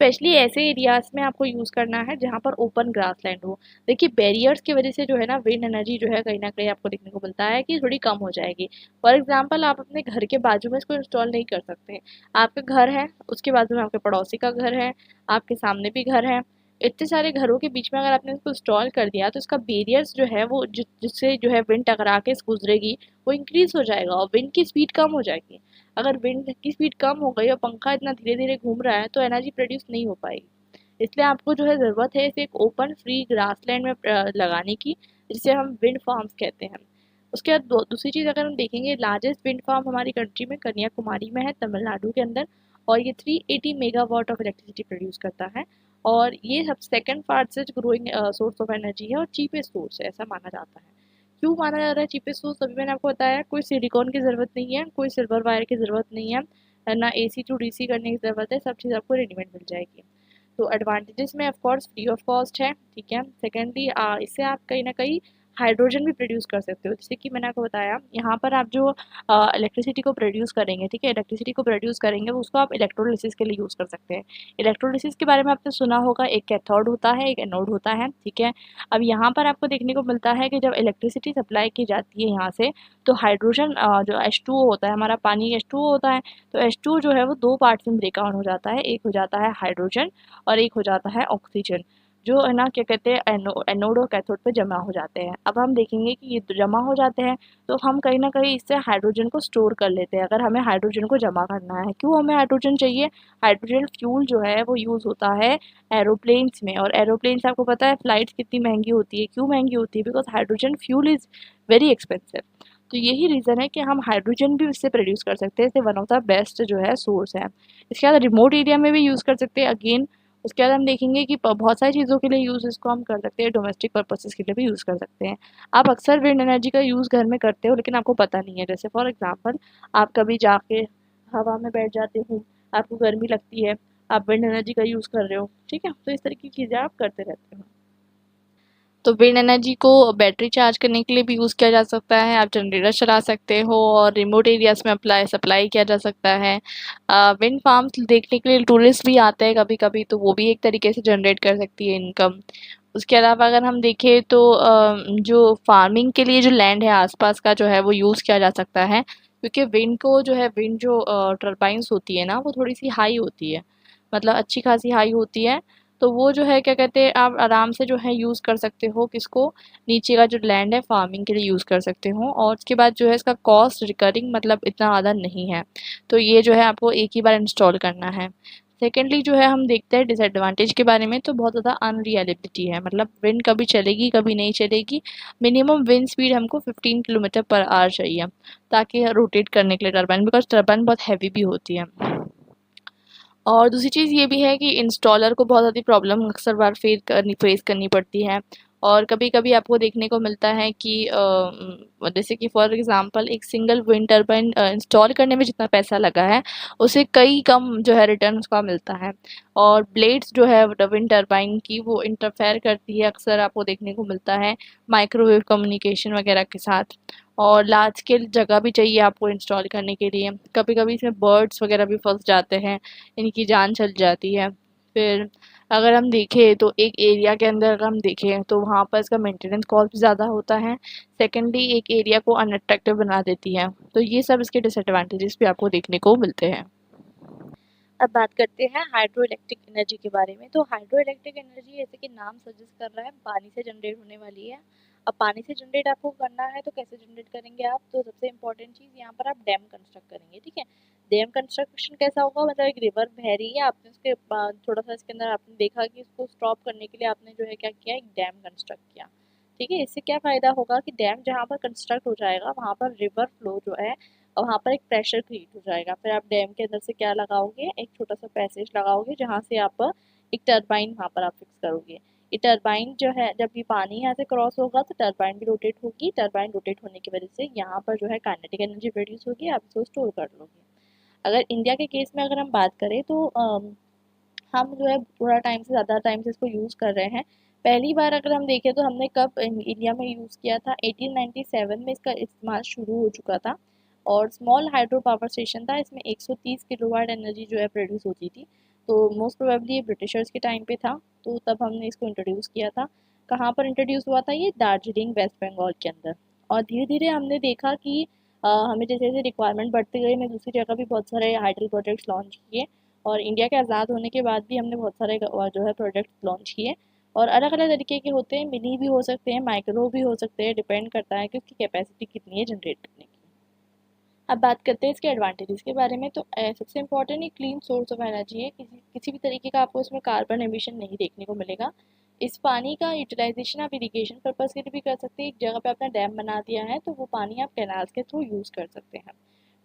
स्पेशली ऐसे एरियाज में आपको यूज़ करना है जहाँ पर ओपन ग्रास लैंड हो। देखिए बैरियर्स की वजह से जो है ना, विंड एनर्जी जो है कहीं ना कहीं आपको देखने को मिलता है कि थोड़ी कम हो जाएगी। फॉर एग्जाम्पल, आप अपने घर के बाजू में इसको इंस्टॉल नहीं कर सकते। आपके घर है, उसके बाजू में आपके पड़ोसी का घर है, आपके सामने भी घर है, इतने सारे घरों के बीच में अगर आपने इसको इंस्टॉल कर दिया तो इसका बैरियर्स जो है वो जिससे जो है विंड टकरा के गुजरेगी वो इंक्रीज हो जाएगा और विंड की स्पीड कम हो जाएगी। अगर विंड की स्पीड कम हो गई और पंखा इतना धीरे धीरे घूम रहा है तो एनर्जी प्रोड्यूस नहीं हो पाएगी। इसलिए आपको जो है ज़रूरत है इसे एक ओपन फ्री ग्रासलैंड में लगाने की, जिसे हम विंड फार्म्स कहते हैं। उसके बाद दूसरी चीज़ अगर हम देखेंगे, लार्जेस्ट विंड फार्म हमारी कंट्री में कन्याकुमारी में है, तमिलनाडु के अंदर, और ये 380 मेगावाट ऑफ इलेक्ट्रिसिटी प्रोड्यूस करता है। और ये सब second fastest growing source of energy है और चीपेस्ट सोर्स है, ऐसा माना जाता है। क्यों माना जा रहा है चीपेस्ट सोर्स? अभी मैंने आपको बताया, कोई सिलिकॉन की ज़रूरत नहीं है, कोई सिल्वर वायर की ज़रूरत नहीं है, ना AC टू DC करने की ज़रूरत है, सब चीज़ आपको रेडीमेड मिल जाएगी। तो एडवांटेजेस में of course free of cost है, ठीक है। सेकेंडली इससे आप कहीं ना कहीं हाइड्रोजन भी प्रोड्यूस कर सकते हो, जैसे कि मैंने आपको बताया यहाँ पर आप जो इलेक्ट्रिसिटी को प्रोड्यूस करेंगे, ठीक है, इलेक्ट्रिसिटी को प्रोड्यूस करेंगे उसको आप इलेक्ट्रोलिसिस के लिए यूज़ कर सकते हैं। इलेक्ट्रोलिसिस के बारे में आपने सुना होगा, एक कैथोड होता है, एक एनोड होता है, ठीक है। अब यहाँ पर आपको देखने को मिलता है कि जब इलेक्ट्रिसिटी सप्लाई की जाती है यहाँ से, तो हाइड्रोजन जो H2O होता है, हमारा पानी H2O होता है, तो H2O जो है वो दो पार्ट्स में ब्रेक डाउन हो जाता है, एक हो जाता है हाइड्रोजन और एक हो जाता है ऑक्सीजन, जो है ना क्या कहते हैं एनोड और कैथोड पे जमा हो जाते हैं। अब हम देखेंगे कि ये जमा हो जाते हैं तो हम कहीं ना कहीं इससे हाइड्रोजन को स्टोर कर लेते हैं। अगर हमें हाइड्रोजन को जमा करना है, क्यों हमें हाइड्रोजन चाहिए? हाइड्रोजन फ्यूल जो है वो यूज़ होता है एरोप्लेन्स में, और एरोप्लेन्स आपको पता है फ्लाइट्स कितनी महंगी होती है। क्यों महंगी होती है? Because hydrogen fuel is very expensive. तो यही रीज़न है कि हम हाइड्रोजन भी इससे प्रोड्यूस कर सकते हैं, इससे वन ऑफ द बेस्ट जो है सोर्स है। इसके बाद रिमोट एरिया में भी यूज़ कर सकते हैं अगेन। उसके बाद हम देखेंगे कि बहुत सारी चीज़ों के लिए यूज़ इसको हम कर सकते हैं, डोमेस्टिक पर्पसेस के लिए भी यूज़ कर सकते हैं। आप अक्सर विंड एनर्जी का यूज़ घर में करते हो लेकिन आपको पता नहीं है। जैसे फॉर एग्जांपल, आप कभी जाके हवा में बैठ जाते हो, आपको गर्मी लगती है, आप विंड एनर्जी का यूज़ कर रहे हो, ठीक है। तो इस तरह की चीज़ें आप करते रहते हो। तो विंड एनर्जी को बैटरी चार्ज करने के लिए भी यूज़ किया जा सकता है, आप जनरेटर चला सकते हो, और रिमोट एरियाज़ में सप्लाई किया जा सकता है। विंड फार्म्स देखने के लिए टूरिस्ट भी आते हैं कभी कभी, तो वो भी एक तरीके से जनरेट कर सकती है इनकम। उसके अलावा अगर हम देखें तो जो फार्मिंग के लिए जो लैंड है आसपास का जो है वो यूज़ किया जा सकता है, क्योंकि विंड जो टर्बाइन्स होती है ना वो थोड़ी सी हाई होती है, मतलब अच्छी खासी हाई होती है। तो वो जो है क्या कहते हैं, आप आराम से जो है यूज़ कर सकते हो किसको, नीचे का जो लैंड है फार्मिंग के लिए यूज़ कर सकते हो। और उसके बाद जो है इसका कॉस्ट रिकरिंग मतलब इतना ज़्यादा नहीं है, तो ये जो है आपको एक ही बार इंस्टॉल करना है। सेकेंडली जो है हम देखते हैं डिसएडवांटेज के बारे में, तो बहुत ज़्यादा अनरियलिबिलिटी है, मतलब विंड कभी चलेगी कभी नहीं चलेगी। मिनिमम विंड स्पीड हमको 15 किलोमीटर पर आवर चाहिए ताकि रोटेट करने के लिए टर्बाइन, बिकॉज टर्बाइन बहुत हैवी भी होती है। और दूसरी चीज़ ये भी है कि इंस्टॉलर को बहुत ज़्यादा प्रॉब्लम अक्सर बार फेस करनी पड़ती है। और कभी कभी आपको देखने को मिलता है कि जैसे कि फॉर एग्जांपल एक सिंगल विंड टर्बाइन इंस्टॉल करने में जितना पैसा लगा है उसे कई कम जो है रिटर्न उसका मिलता है। और ब्लेड्स जो है विंड टर्बाइन की वो इंटरफेयर करती है, अक्सर आपको देखने को मिलता है माइक्रोवेव कम्युनिकेशन वगैरह के साथ। और लार्ज स्केल जगह भी चाहिए आपको इंस्टॉल करने के लिए, कभी कभी इसमें बर्ड्स वगैरह भी फंस जाते हैं, इनकी जान चल जाती है। फिर अगर हम देखें तो एक एरिया के अंदर अगर हम देखें तो वहाँ पर इसका मेंटेनेंस कॉस्ट भी ज़्यादा होता है। सेकेंडली एक एरिया को अनअट्रैक्टिव बना देती है। तो ये सब इसके डिसएडवांटेजेस भी आपको देखने को मिलते हैं। अब बात करते हैं हाइड्रो इलेक्ट्रिक एनर्जी के बारे में। तो हाइड्रो इलेक्ट्रिक एनर्जी जैसे कि नाम सजेस्ट कर रहा है पानी से जनरेट होने वाली है। अब पानी से जनरेट आपको करना है तो कैसे जनरेट करेंगे आप? तो सबसे इम्पोर्टेंट चीज़ यहाँ पर आप डैम कंस्ट्रक्ट करेंगे, ठीक है। डैम कंस्ट्रक्शन कैसा होगा? मतलब एक रिवर बह रही है, आपने उसके बाद थोड़ा सा इसके अंदर आपने देखा कि उसको स्टॉप करने के लिए आपने जो है क्या किया, एक डैम कंस्ट्रक्ट किया, ठीक है। इससे क्या फ़ायदा होगा कि डैम जहाँ पर कंस्ट्रक्ट हो जाएगा वहाँ पर रिवर फ्लो जो है और वहाँ पर एक प्रेशर क्रिएट हो जाएगा। फिर आप डैम के अंदर से क्या लगाओगे, एक छोटा सा पैसेज लगाओगे जहाँ से आप एक टरबाइन वहाँ पर आप फिक्स करोगे। ये टरबाइन जो है जब ये पानी यहाँ से क्रॉस होगा तो टरबाइन भी रोटेट होगी, टरबाइन रोटेट होने की वजह से यहाँ पर जो है काइनेटिक एनर्जी प्रोड्यूस होगी, आप इसको स्टोर कर लोगे। अगर इंडिया के केस में अगर हम बात करें तो हम जो है थोड़ा टाइम से ज़्यादा टाइम से इसको यूज़ कर रहे हैं। पहली बार अगर हम देखें तो हमने कब इंडिया में यूज़ किया था, 1897 में इसका इस्तेमाल शुरू हो चुका था। और स्मॉल हाइड्रो पावर स्टेशन था, इसमें 130 किलोवाट एनर्जी जो है प्रोड्यूस होती थी। तो मोस्ट प्रोबेबली ये ब्रिटिशर्स के टाइम पे था, तो तब हमने इसको इंट्रोड्यूस किया था। कहाँ पर इंट्रोड्यूस हुआ था? ये दार्जिलिंग वेस्ट बंगाल के अंदर। और धीरे धीरे हमने देखा कि हमें जैसे जैसे रिक्वायरमेंट बढ़ती गई, मैं दूसरी जगह भी बहुत सारे हाइडल प्रोजेक्ट्स लॉन्च किए। और इंडिया के आज़ाद होने के बाद भी हमने बहुत सारे जो है प्रोजेक्ट लॉन्च किए, और अलग अलग तरीके के होते हैं, मिनी भी हो सकते हैं, माइक्रो भी हो सकते हैं, डिपेंड करता है कि उसकी कैपेसिटी कितनी है जनरेट करने की। अब बात करते हैं इसके एडवांटेजेस के बारे में। तो सबसे इम्पोर्टेंट ये क्लीन सोर्स ऑफ एनर्जी है, किसी किसी भी तरीके का आपको इसमें कार्बन एमिशन नहीं देखने को मिलेगा। इस पानी का यूटिलाइजेशन आप इरिगेशन पर्पज़ के लिए भी कर सकते हैं। एक जगह पे आपने डैम बना दिया है तो वो पानी आप कैनाल्स के थ्रू यूज़ कर सकते हैं।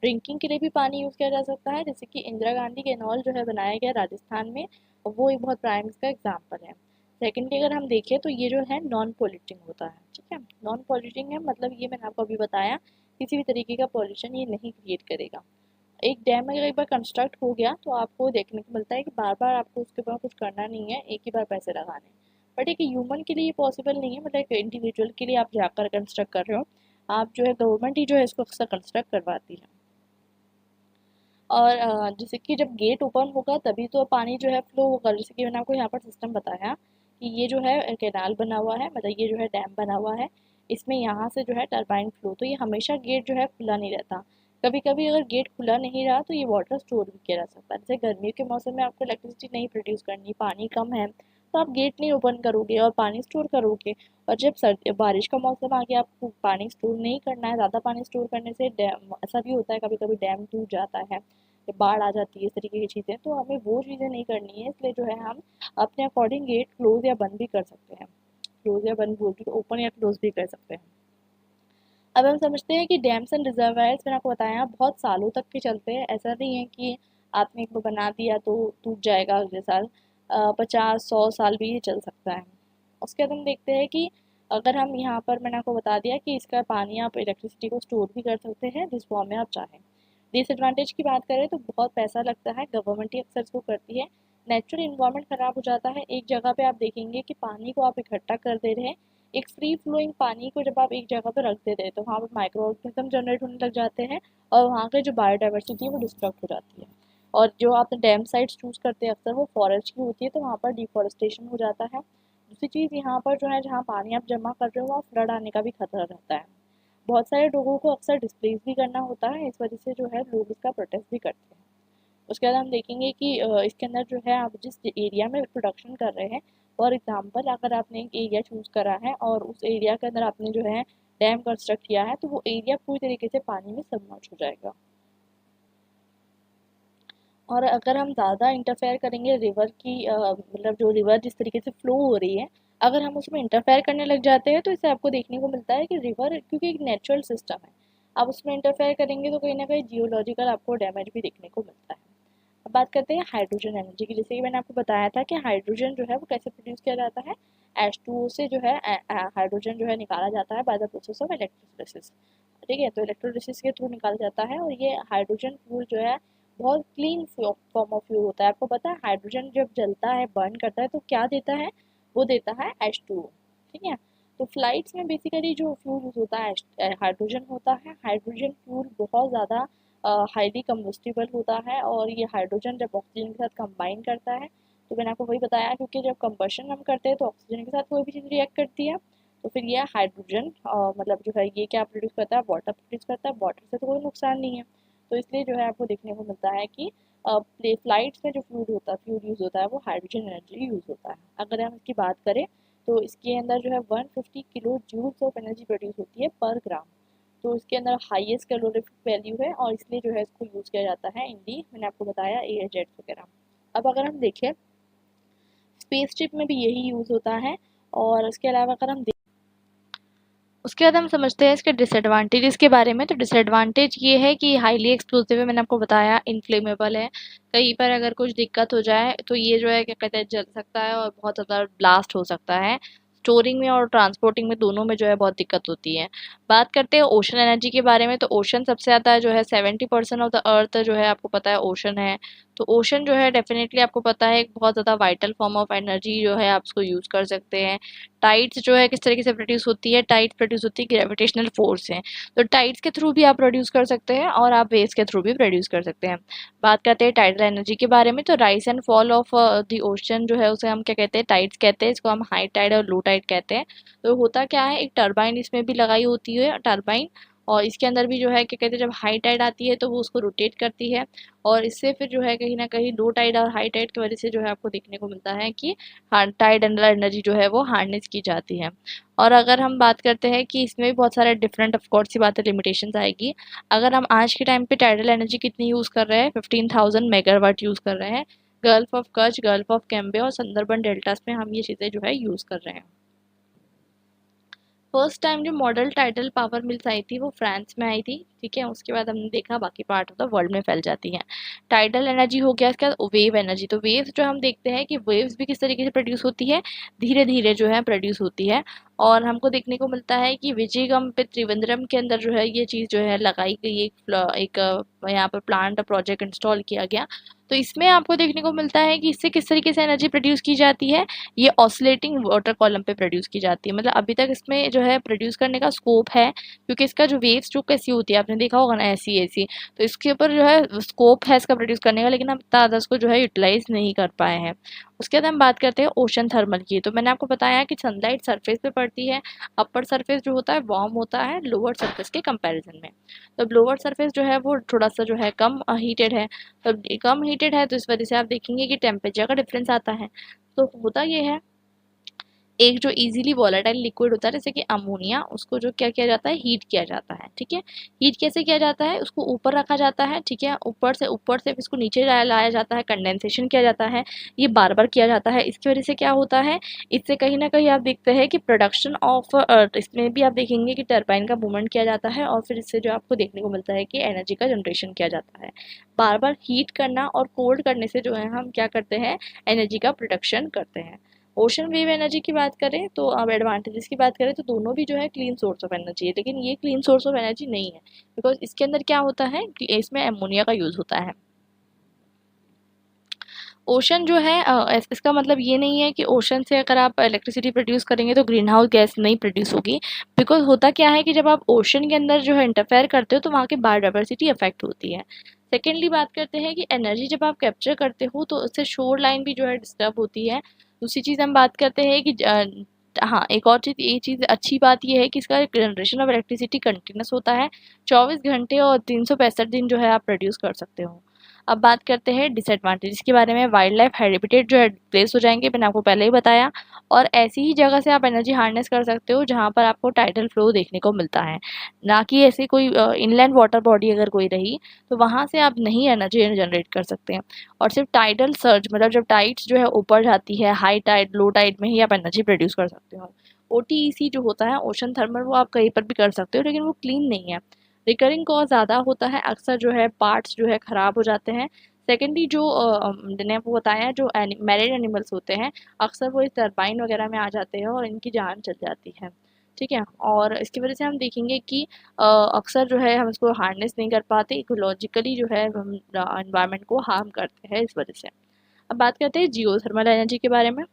ड्रिंकिंग के लिए भी पानी यूज़ किया जा सकता है, जैसे कि इंदिरा गांधी कैनाल जो है बनाया गया राजस्थान में, और वो एक बहुत प्राइम इसका एग्जाम्पल है। सेकेंडली अगर हम देखें तो ये जो है नॉन पॉल्यूटिंग होता है, ठीक है। नॉन पॉल्यूटिंग है मतलब ये मैंने आपको अभी बताया, किसी भी तरीके का पॉल्यूशन ये नहीं क्रिएट करेगा। एक डैम अगर एक बार कंस्ट्रक्ट हो गया तो आपको देखने को मिलता है कि बार बार आपको उसके ऊपर कुछ करना नहीं है, एक ही बार पैसे लगाने हैं। बट एक ह्यूमन के लिए ये पॉसिबल नहीं है, मतलब एक इंडिविजुअल के लिए आप जाकर कंस्ट्रक्ट कर रहे हो, आप जो है गवर्नमेंट ही जो है इसको अक्सर कंस्ट्रक्ट करवाती है। और जैसे कि जब गेट ओपन होगा तभी तो पानी जो है फ्लो होगा, जैसे कि मैंने आपको यहाँ पर सिस्टम बताया कि ये जो है कैनाल बना हुआ है, मतलब ये जो है डैम बना हुआ है, इसमें यहाँ से जो है टरबाइन फ्लो, तो ये हमेशा गेट जो है खुला नहीं रहता। कभी कभी अगर गेट खुला नहीं रहा तो ये वाटर स्टोर भी किया जा सकता है। जैसे गर्मियों के मौसम में आपको इलेक्ट्रिसिटी नहीं प्रोड्यूस करनी, पानी कम है, तो आप गेट नहीं ओपन करोगे और पानी स्टोर करोगे। और जब सर्दी बारिश का मौसम आ गया, आपको पानी स्टोर नहीं करना है, ज़्यादा पानी स्टोर करने से डैम ऐसा भी होता है, कभी कभी डैम टूट जाता है, बाढ़ आ जाती है, इस तरीके की चीज़ें, तो हमें वो चीज़ें नहीं करनी है। इसलिए जो है हम अपने अकॉर्डिंग गेट क्लोज या बंद भी कर सकते हैं, क्लोज या बंद बोल के ओपन या क्लोज भी कर सकते हैं। अब हम समझते हैं कि डैम्स एंड रिजर्वायर्स मैंने आपको बताया बहुत सालों तक के चलते हैं, ऐसा नहीं है कि आपने एक बार बना दिया तो टूट जाएगा अगले साल, 50-100 साल भी ये चल सकता है। उसके बाद हम देखते हैं कि अगर हम यहाँ पर मैंने आपको बता दिया कि इसका पानी आप इलेक्ट्रिसिटी को स्टोर भी कर सकते हैं जिस फॉर्म में आप चाहें। डिसएडवांटेज की बात करें तो बहुत पैसा लगता है, गवर्नमेंट ही अक्सर इसको करती है, नेचुरल इन्वायरमेंट ख़राब हो जाता है। एक जगह पे आप देखेंगे कि पानी को आप इकट्ठा कर दे रहे हैं, एक फ्री फ्लोइंग पानी को जब आप एक जगह पर रख देते हैं तो वहाँ पर माइक्रो ऑर्गेनिज्म जनरेट होने लग जाते हैं, और वहाँ के जो बायोडाइवर्सिटी है वो डिस्ट्रक्ट हो जाती है। और जो आप डैम साइट्स चूज़ करते हैं अक्सर वो फॉरेस्ट की होती है, तो वहाँ पर डिफॉरेस्टेशन हो जाता है। दूसरी चीज़ यहाँ पर जो है जहाँ पानी आप जमा कर रहे हो वहाँ फ्लड आने का भी खतरा रहता है। बहुत सारे लोगों को अक्सर डिस्प्लेस भी करना होता है, इस वजह से जो है लोग इसका प्रोटेस्ट भी करते हैं। उसके बाद हम देखेंगे कि इसके अंदर जो है आप जिस एरिया में प्रोडक्शन कर रहे हैं, फॉर एग्जांपल अगर आपने एक एरिया चूज़ करा है और उस एरिया के अंदर आपने जो है डैम कंस्ट्रक्ट किया है, तो वो एरिया पूरी तरीके से पानी में सबमर्ज हो जाएगा। और अगर हम ज़्यादा इंटरफेयर करेंगे रिवर की मतलब जो रिवर जिस तरीके से फ्लो हो रही है, अगर हम उसमें इंटरफेयर करने लग जाते हैं तो इससे आपको देखने को मिलता है कि रिवर क्योंकि एक नेचुरल सिस्टम है, आप उसमें इंटरफेयर करेंगे तो कहीं ना कहीं जियोलॉजिकल आपको डैमेज भी देखने को मिलता है। अब बात करते हैं हाइड्रोजन एनर्जी की। जैसे कि मैंने आपको बताया था कि हाइड्रोजन जो है वो कैसे प्रोड्यूस किया जाता है, H2O से जो है हाइड्रोजन जो है निकाला जाता है by the process of electrolysis. ठीक है, तो इलेक्ट्रोलिसिस के थ्रू निकाला जाता है, और ये हाइड्रोजन फ्यूल जो है बहुत क्लीन फॉर्म ऑफ फ्यूल होता है। आपको पता है हाइड्रोजन जब जलता है, बर्न करता है, तो क्या देता है, वो देता है H2O। ठीक है, तो फ्लाइट्स में बेसिकली जो फ्यूल यूज होता है हाइड्रोजन होता है। हाइड्रोजन फ्यूल बहुत ज़्यादा हाईली कम्बस्टिबल होता है, और ये हाइड्रोजन जब ऑक्सीजन के साथ कंबाइन करता है, तो मैंने आपको वही बताया क्योंकि जब कंबशन हम करते हैं तो ऑक्सीजन के साथ कोई भी चीज़ रिएक्ट करती है, तो फिर ये हाइड्रोजन मतलब जो है ये क्या प्रोड्यूस करता है, वाटर प्रोड्यूस करता है। वाटर से तो कोई नुकसान नहीं है, तो इसलिए जो है आपको देखने को मिलता है कि फ्लाइट्स में जो फ्यूल यूज़ होता है वो हाइड्रोजन एनर्जी यूज़ होता है। अगर हम इसकी बात करें तो इसके अंदर जो है 150 kilo joules of energy produce होती है पर ग्राम, तो इसके अंदर हाईएस्ट कैलोरीफिक वैल्यू है, और इसलिए जो है इसको यूज़ किया जाता है इन दी मैंने आपको बताया एयर जेट्स वगैरह। अब अगर हम देखें स्पेस ट्रिप में भी यही यूज़ होता है। और उसके अलावा अगर हम उसके बाद हम समझते हैं इसके डिसएडवांटेजेस के बारे में। तो डिसएडवांटेज ये है कि हाईली एक्सप्लोसिव है, मैंने आपको बताया, इनफ्लेमेबल है, कहीं पर अगर कुछ दिक्कत हो जाए तो ये जो है क्या कहते हैं जल सकता है और बहुत ज़्यादा ब्लास्ट हो सकता है। स्टोरिंग में और ट्रांसपोर्टिंग में दोनों में जो है बहुत दिक्कत होती है। बात करते हैं ओशन एनर्जी के बारे में। तो ओशन सबसे ज़्यादा जो है 70% ऑफ द अर्थ जो है आपको पता है ओशन है। तो ओशन जो है डेफिनेटली आपको पता है एक बहुत ज़्यादा वाइटल फॉर्म ऑफ एनर्जी जो है आप उसको यूज़ कर सकते हैं। टाइड्स जो है किस तरीके से प्रोड्यूस होती है, टाइड्स प्रोड्यूस होती है ग्रेविटेशनल फोर्स से, तो टाइड्स के थ्रू भी आप प्रोड्यूस कर सकते हैं और आप वेव्स के थ्रू भी प्रोड्यूस कर सकते हैं। बात करते हैं टाइडल एनर्जी के बारे में। तो rise and fall of the ocean जो है उसे हम क्या कहते हैं, टाइड्स कहते हैं, इसको हम हाई टाइड और लो टाइड कहते हैं। तो होता क्या है, एक टरबाइन इसमें भी लगाई होती है टरबाइन, और इसके अंदर भी जो है क्या कहते हैं, जब हाई टाइड आती है तो वो उसको रोटेट करती है, और इससे फिर जो है कहीं ना कहीं लो टाइड और हाई टाइड की वजह से जो है आपको देखने को मिलता है कि टाइड एनर्जी जो है वो हार्नेस की जाती है। और अगर हम बात करते हैं कि इसमें भी बहुत सारे डिफरेंट, ऑफ कोर्स सी बात है, लिमिटेशंस आएगी। अगर हम आज के टाइम पे टाइडल एनर्जी कितनी यूज़ कर रहे हैं, 15,000 मेगावाट यूज़ कर रहे हैं। Gulf of Kutch, gulf of Cambay और सुंदरबन डेल्टास में हम ये चीज़ें जो है यूज़ कर रहे हैं। फर्स्ट टाइम जो मॉडल टाइडल पावर मिल्स आई थी वो फ्रांस में आई थी, ठीक है। उसके बाद हमने देखा बाकी पार्ट ऑफ द वर्ल्ड में फैल जाती हैं। टाइडल एनर्जी हो गया, इसके बाद वेव एनर्जी। तो वेव्स जो हम देखते हैं कि वेव्स भी किस तरीके से प्रोड्यूस होती है, धीरे धीरे जो है प्रोड्यूस होती है। और हमको देखने को मिलता है कि विजयगम पे त्रिवेंद्रम के अंदर जो है ये चीज़ जो है लगाई गई, एक यहाँ पर प्लांट प्रोजेक्ट इंस्टॉल किया गया। तो इसमें आपको देखने को मिलता है कि इससे किस तरीके से एनर्जी प्रोड्यूस की जाती है, ये ऑसिलेटिंग वाटर कॉलम पे प्रोड्यूस की जाती है। मतलब अभी तक इसमें जो है प्रोड्यूस करने का स्कोप है, क्योंकि इसका जो वेव स्ट्रोक कैसी होती है आपने देखा होगा ना, ऐसी ऐसी। तो इसके ऊपर जो है स्कोप है इसका प्रोड्यूस करने का, लेकिन हम इतना ज़्यादा इसको जो है यूटिलाइज नहीं कर पाए हैं। उसके बाद हम बात करते हैं ओशन थर्मल की। तो मैंने आपको बताया कि सनलाइट सरफेस पे पड़ती है, अपर सरफेस जो होता है वार्म होता है लोअर सरफेस के कंपैरिजन में। तो लोअर सरफेस जो है वो थोड़ा सा जो है कम हीटेड है। तो कम हीटेड है तो इस वजह से आप देखेंगे कि टेम्परेचर का डिफरेंस आता है। तो होता ये है, एक जो इजीली वॉलेटाइल लिक्विड होता है जैसे कि अमोनिया, उसको जो क्या किया जाता है, हीट किया जाता है, ठीक है। हीट कैसे किया जाता है, उसको ऊपर रखा जाता है, ठीक है, ऊपर से इसको नीचे लाया जाता है, कंडेंसेशन किया जाता है, ये बार बार किया जाता है। इसकी वजह से क्या होता है, इससे कहीं ना कहीं आप देखते हैं कि प्रोडक्शन ऑफ इसमें भी आप देखेंगे कि टरबाइन का मूवमेंट किया जाता है, और फिर इससे जो आपको देखने को मिलता है कि एनर्जी का जनरेशन किया जाता है। बार बार हीट करना और कोल्ड करने से जो है हम क्या करते हैं, एनर्जी का प्रोडक्शन करते हैं। ओशन वेव एनर्जी की बात करें तो अब एडवांटेजेस की बात करें तो दोनों भी जो है क्लीन सोर्स ऑफ एनर्जी है, लेकिन ये क्लीन सोर्स ऑफ एनर्जी नहीं है, बिकॉज इसके अंदर क्या होता है कि इसमें एमोनिया का यूज़ होता है। ओशन जो है इसका मतलब ये नहीं है कि ओशन से अगर आप इलेक्ट्रिसिटी प्रोड्यूस करेंगे तो ग्रीन हाउस गैस नहीं प्रोड्यूस होगी। बिकॉज होता क्या है कि जब आप ओशन के अंदर जो है इंटरफेयर करते हो तो वहाँ की बायोडाइवर्सिटी अफेक्ट होती है। सेकेंडली बात करते हैं कि एनर्जी जब आप कैप्चर करते हो तो उससे शोर लाइन भी जो है डिस्टर्ब होती है। दूसरी चीज़ हम बात करते हैं कि हाँ, एक और चीज़, ये चीज़ अच्छी बात ये है कि इसका जनरेशन ऑफ इलेक्ट्रिसिटी कंटिन्यूस होता है, 24 घंटे और 365 दिन जो है आप प्रोड्यूस कर सकते हो। अब बात करते हैं डिसएडवांटेज के बारे में। वाइल्ड लाइफ हैबिटेट जो है डिस्प्लेस हो जाएंगे, मैंने आपको पहले ही बताया। और ऐसी ही जगह से आप एनर्जी हार्नेस कर सकते हो जहाँ पर आपको टाइडल फ्लो देखने को मिलता है, ना कि ऐसे कोई इनलैंड वाटर बॉडी अगर कोई रही तो वहाँ से आप नहीं एनर्जी जनरेट कर सकते हैं। और सिर्फ टाइडल सर्ज, मतलब जब टाइड्स जो है ऊपर जाती है, हाई टाइड लो टाइड में ही आप एनर्जी प्रोड्यूस कर सकते हो। OTEC जो होता है, ओशन थर्मल, वो आप कहीं पर भी कर सकते हो, लेकिन वो क्लीन नहीं है। रिकरिंग कॉस्ट ज़्यादा होता है, अक्सर जो है पार्ट्स जो है ख़राब हो जाते हैं। सेकेंडली जो मैंने आपको बताया, जो मैरिड एनिमल्स होते हैं अक्सर वो इस टरबाइन वगैरह में आ जाते हैं और इनकी जान चल जाती है, ठीक है। और इसकी वजह से हम देखेंगे कि अक्सर जो है हम इसको हार्नेस नहीं कर पाते, इकोलॉजिकली जो है हम एनवायरनमेंट को हार्म करते हैं इस वजह से। अब बात करते हैं जियो थर्मल एनर्जी के बारे में।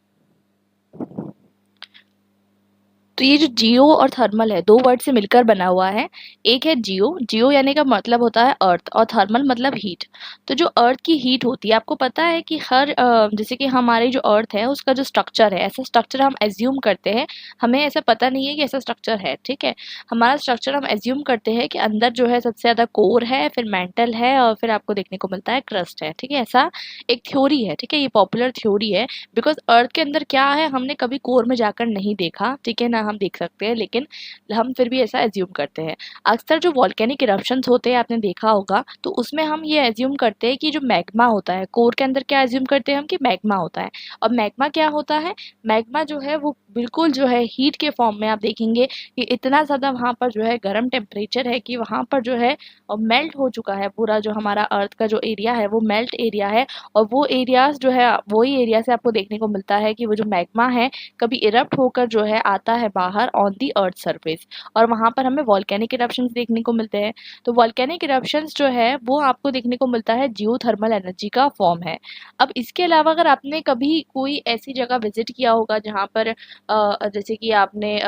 तो ये जो जियो और थर्मल है, दो वर्ड से मिलकर बना हुआ है। एक है जियो, जियो यानी का मतलब होता है अर्थ, और थर्मल मतलब हीट। तो जो अर्थ की हीट होती है, आपको पता है कि हर जैसे कि हमारी जो अर्थ है उसका जो स्ट्रक्चर है, ऐसा स्ट्रक्चर हम एज्यूम करते हैं, हमें ऐसा पता नहीं है कि ऐसा स्ट्रक्चर है, ठीक है। हमारा स्ट्रक्चर हम एज्यूम करते हैं कि अंदर जो है सबसे ज़्यादा कोर है, फिर मेंटल है, और फिर आपको देखने को मिलता है क्रस्ट है, ठीक है। ऐसा एक थ्योरी है, ठीक है, ये पॉपुलर थ्योरी है। बिकॉज अर्थ के अंदर क्या है हमने कभी कोर में जाकर नहीं देखा, ठीक है ना, हम देख सकते हैं, लेकिन हम फिर भी ऐसा एज्यूम करते हैं। अक्सर जो वॉल्केनिक इरप्शंस होते हैं आपने देखा होगा, तो उसमें हम ये एज्यूम करते हैं कि जो मैग्मा होता है, कोर के अंदर क्या एज्यूम करते हैं हम कि मैग्मा होता है। और मैग्मा क्या होता है, मैग्मा जो है वो बिल्कुल जो है हीट के फॉर्म में, आप देखेंगे कि इतना ज़्यादा वहाँ पर जो है गर्म टेम्परेचर है कि वहाँ पर जो है मेल्ट हो चुका है पूरा, जो हमारा अर्थ का जो एरिया है वो मेल्ट एरिया है। और वो एरियाज जो है, वही एरिया से आपको देखने को मिलता है कि वो जो मैग्मा है कभी इरप्ट होकर जो है आता है बाहर ऑन दी अर्थ सरफेस, और वहाँ पर हमें वॉल्केनिक इरप्शंस देखने को मिलते हैं। तो वॉल्केनिक इरप्शंस जो है वो आपको देखने को मिलता है जियोथर्मल एनर्जी का फॉर्म है। अब इसके अलावा अगर आपने कभी कोई ऐसी जगह विजिट किया होगा जहाँ पर जैसे कि आपने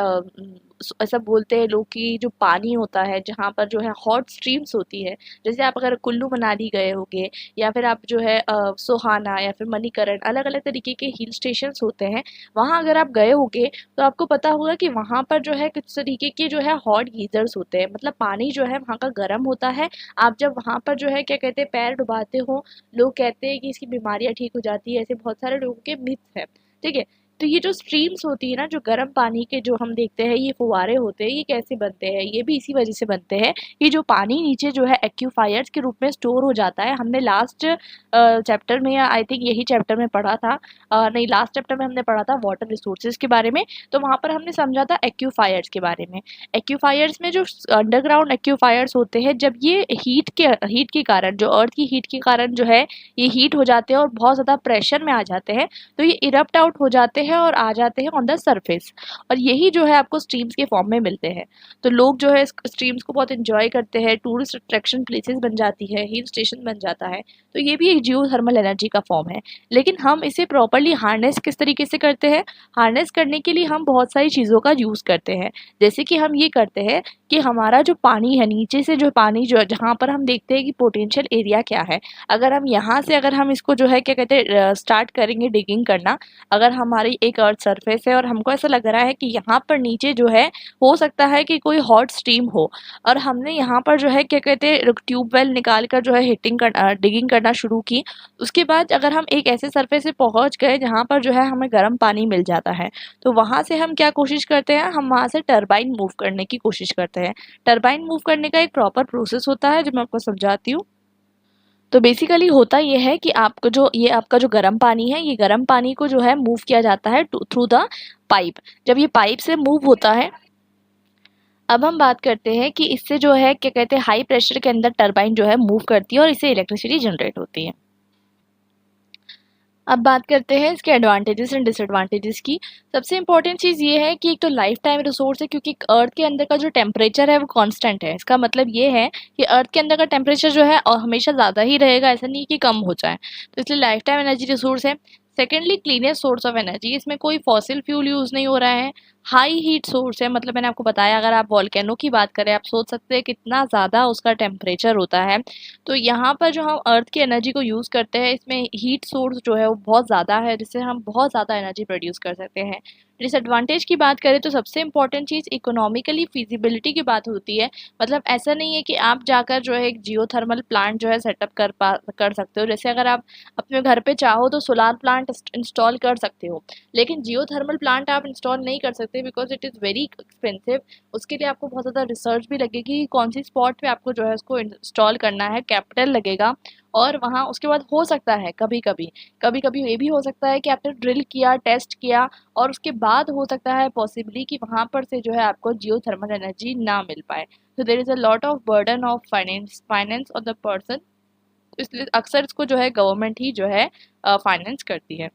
ऐसा बोलते हैं लोग कि जो पानी होता है जहाँ पर जो है हॉट स्ट्रीम्स होती है, जैसे आप अगर कुल्लू मनाली गए होंगे या फिर आप जो है सोहाना या फिर मणिकरण, अलग अलग तरीके के हिल स्टेशंस होते हैं, वहाँ अगर आप गए होंगे तो आपको पता होगा कि वहाँ पर जो है कुछ तरीके के जो है हॉट गीजर्स होते हैं, मतलब पानी जो है वहाँ का गर्म होता है। आप जब वहाँ पर जो है क्या कहते हैं पैर डुबाते हो, लोग कहते हैं कि इसकी बीमारियाँ ठीक हो जाती है, ऐसे बहुत सारे लोगों के मिथ्स हैं। ठीक है। तो ये जो स्ट्रीम्स होती है ना, जो गर्म पानी के जो हम देखते हैं ये फुवारे होते हैं, ये कैसे बनते हैं? ये भी इसी वजह से बनते हैं कि जो पानी नीचे जो है एक्यूफायर्स के रूप में स्टोर हो जाता है। हमने लास्ट चैप्टर में, या आई थिंक यही चैप्टर में पढ़ा था, नहीं लास्ट चैप्टर में हमने पढ़ा था वाटर रिसोर्सेज के बारे में। तो वहाँ पर हमने समझा था एक्यूफायर्स के बारे में। एक्यूफायर्स में जो अंडरग्राउंड एक्यूफायर्स होते हैं, जब ये हीट के कारण, जो अर्थ की हीट के कारण जो है ये हीट हो जाते हैं और बहुत ज़्यादा प्रेशर में आ जाते हैं, तो ये इरप्ट आउट हो जाते हैं और आ जाते हैं ऑन द सरफेस, और यही जो है आपको स्ट्रीम्स के फॉर्म में मिलते हैं। तो लोग जो है स्ट्रीम्स को बहुत इंजॉय करते हैं, टूरिस्ट अट्रैक्शन प्लेसेस बन जाती है, हिल स्टेशन बन जाता है। तो ये भी एक जियो थर्मल एनर्जी का फॉर्म है। लेकिन हम इसे प्रॉपरली हार्नेस किस तरीके से करते हैं? हार्नेस करने के लिए हम बहुत सारी चीज़ों का यूज़ करते हैं। जैसे कि हम ये करते हैं कि हमारा जो पानी है, नीचे से जो पानी जो जहाँ पर हम देखते हैं कि पोटेंशियल एरिया क्या है, अगर हम यहाँ से अगर हम इसको जो है क्या कहते हैं स्टार्ट करेंगे डिगिंग करना, अगर हमारी एक अर्थ सरफेस है और हमको ऐसा लग रहा है कि यहाँ पर नीचे जो है हो सकता है कि कोई हॉट स्ट्रीम हो, और हमने यहाँ पर जो है क्या कहते हैं ट्यूबवेल निकाल कर जो है डिगिंग करना शुरू की, उसके बाद अगर हम एक ऐसे सरफेस पे पहुँच गए जहाँ पर जो है हमें गर्म पानी मिल जाता है, तो वहाँ से हम क्या कोशिश करते हैं, हम वहाँ से टरबाइन मूव करने की कोशिश करते हैं। टरबाइन मूव करने का एक प्रॉपर प्रोसेस होता है जो मैं आपको समझाती हूँ। तो बेसिकली होता ये है कि आपको जो ये आपका जो गर्म पानी है, ये गर्म पानी को जो है मूव किया जाता है थ्रू द पाइप। जब ये पाइप से मूव होता है, अब हम बात करते हैं कि इससे जो है क्या कहते हैं हाई प्रेशर के अंदर टरबाइन जो है मूव करती है और इससे इलेक्ट्रिसिटी जनरेट होती है। अब बात करते हैं इसके एडवांटेजेस एंड डिसएडवांटेजेस की। सबसे इंपॉर्टेंट चीज़ ये है कि एक तो लाइफ टाइम रिसोर्स है, क्योंकि अर्थ के अंदर का जो टेम्परेचर है वो कांस्टेंट है। इसका मतलब ये है कि अर्थ के अंदर का टेम्परेचर जो है और हमेशा ज़्यादा ही रहेगा, ऐसा नहीं कि कम हो जाए, तो इसलिए लाइफ टाइम एनर्जी रिसोर्स है। Secondly cleanest source of energy, इसमें कोई फॉसिल फ्यूल यूज़ नहीं हो रहा है। हाई हीट सोर्स है, मतलब मैंने आपको बताया अगर आप वॉल्केनो की बात करें, आप सोच सकते हैं कितना ज़्यादा उसका टेम्परेचर होता है। तो यहाँ पर जो हम अर्थ की एनर्जी को यूज़ करते हैं, इसमें हीट सोर्स जो है वो बहुत ज़्यादा है, जिससे हम बहुत ज़्यादा एनर्जी प्रोड्यूस कर सकते हैं। डिसएडवांटेज की बात करें तो सबसे इंपॉर्टेंट चीज़ इकोनॉमिकली फिजिबिलिटी की बात होती है। मतलब ऐसा नहीं है कि आप जाकर जो है एक जियो थर्मल प्लांट जो है सेटअप कर सकते हो। जैसे अगर आप अपने घर पे चाहो तो सोलार प्लांट इंस्टॉल कर सकते हो, लेकिन जियो थर्मल प्लांट आप इंस्टॉल नहीं कर सकते because it is very expensive. उसके लिए आपको बहुत ज़्यादा रिसर्च भी लगेगी, कौन सी स्पॉट पे आपको जो है उसको इंस्टॉल करना है, कैपिटल लगेगा। और वहाँ उसके बाद हो सकता है कभी कभी ये भी हो सकता है कि आपने ड्रिल किया, टेस्ट किया, और उसके बाद हो सकता है पॉसिबली कि वहाँ पर से जो है आपको जियो थर्मल एनर्जी ना मिल पाए। तो there is a lot of burden of finance on the person, इसलिए अक्सर इसको जो है गवर्नमेंट ही जो है फाइनेंस करती है।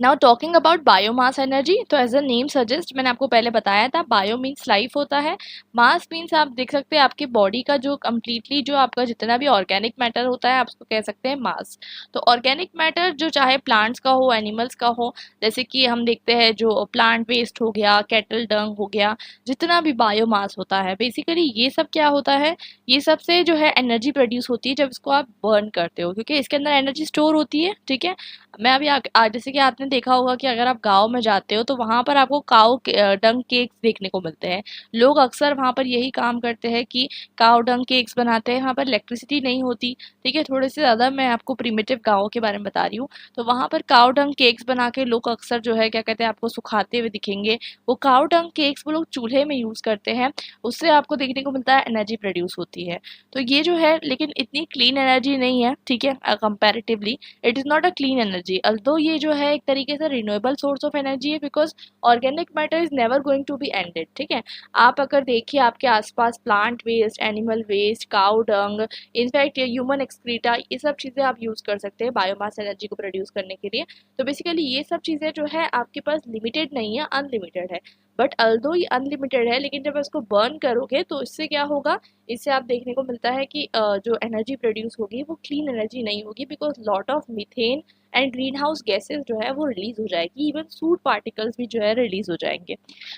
Now talking about biomass energy, तो एज अ नेम सजेस्ट, मैंने आपको पहले बताया था बायो मीन्स लाइफ होता है, मास मीन्स आप देख सकते हैं आपके बॉडी का जो कम्प्लीटली जो आपका जितना भी ऑर्गेनिक मैटर होता है आप उसको कह सकते हैं मास। तो ऑर्गेनिक मैटर जो चाहे प्लांट्स का हो, एनिमल्स का हो, जैसे कि हम देखते हैं जो प्लांट वेस्ट हो गया, कैटल डंग हो गया, जितना भी बायोमास होता है, बेसिकली ये सब क्या होता है, ये सब से जो है एनर्जी प्रोड्यूस होती है जब इसको आप बर्न करते हो, क्योंकि इसके अंदर एनर्जी स्टोर होती है। ठीक है। मैं अभी जैसे कि आपने देखा होगा कि अगर आप गाँव में जाते हो तो वहाँ पर आपको काऊ डंग केक्स देखने को मिलते हैं। लोग अक्सर वहाँ पर यही काम करते हैं कि काऊ डंग केक्स बनाते हैं। वहाँ पर इलेक्ट्रिसिटी नहीं होती। ठीक है, थोड़े से ज़्यादा मैं आपको प्रिमिटिव गाँव के बारे में बता रही हूँ। तो वहाँ पर काऊ डंग केक्स बना के लोग अक्सर जो है क्या कहते हैं आपको सुखाते हुए दिखेंगे। वो काऊ डंग केक्स वो लोग चूल्हे में यूज़ करते हैं, उससे आपको देखने को मिलता है एनर्जी प्रोड्यूस होती है। तो ये जो है लेकिन इतनी क्लीन एनर्जी नहीं है। ठीक है, comparatively it is not a clean energy, although ये जो है एक तरीके से रिन्यूएबल सोर्स ऑफ एनर्जी है, because organic matter is never going to be ended. ठीक है, आप अगर देखिए आपके आसपास plant waste, animal waste, cow dung, in fact human excreta, ये सब चीज़ें आप यूज़ कर सकते हैं बायोमास एनर्जी को प्रोड्यूस करने के लिए। तो बेसिकली ये सब चीज़ें जो है आपके पास लिमिटेड नहीं है, अनलिमिटेड है। बट अल्दो ये अनलिमिटेड है, लेकिन जब इसको बर्न करोगे तो इससे क्या होगा, इससे आप देखने को मिलता है कि जो एनर्जी प्रोड्यूस होगी वो क्लीन एनर्जी नहीं होगी, because lot of methane and green house gases जो है वो रिलीज हो जाएगी, इवन सूट पार्टिकल्स भी जो है रिलीज हो जाएंगे।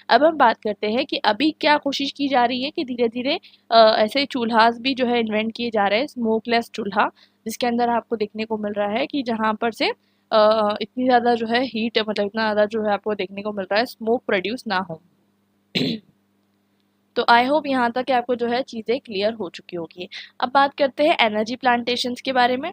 अब हम बात करते हैं कि अभी क्या कोशिश की जा रही है कि धीरे धीरे ऐसे चूल्हास भी जो है इन्वेंट किए जा रहे हैं, स्मोकलेस चूल्हा, जिसके अंदर आपको देखने को मिल रहा है कि जहाँ पर से इतनी ज़्यादा जो है हीट, मतलब इतना ज़्यादा जो है आपको देखने को मिल रहा है स्मोक प्रोड्यूस ना हो। तो आई होप यहाँ तक आपको जो है चीज़ें क्लियर हो चुकी होगी। अब बात करते हैं एनर्जी प्लांटेशंस के बारे में।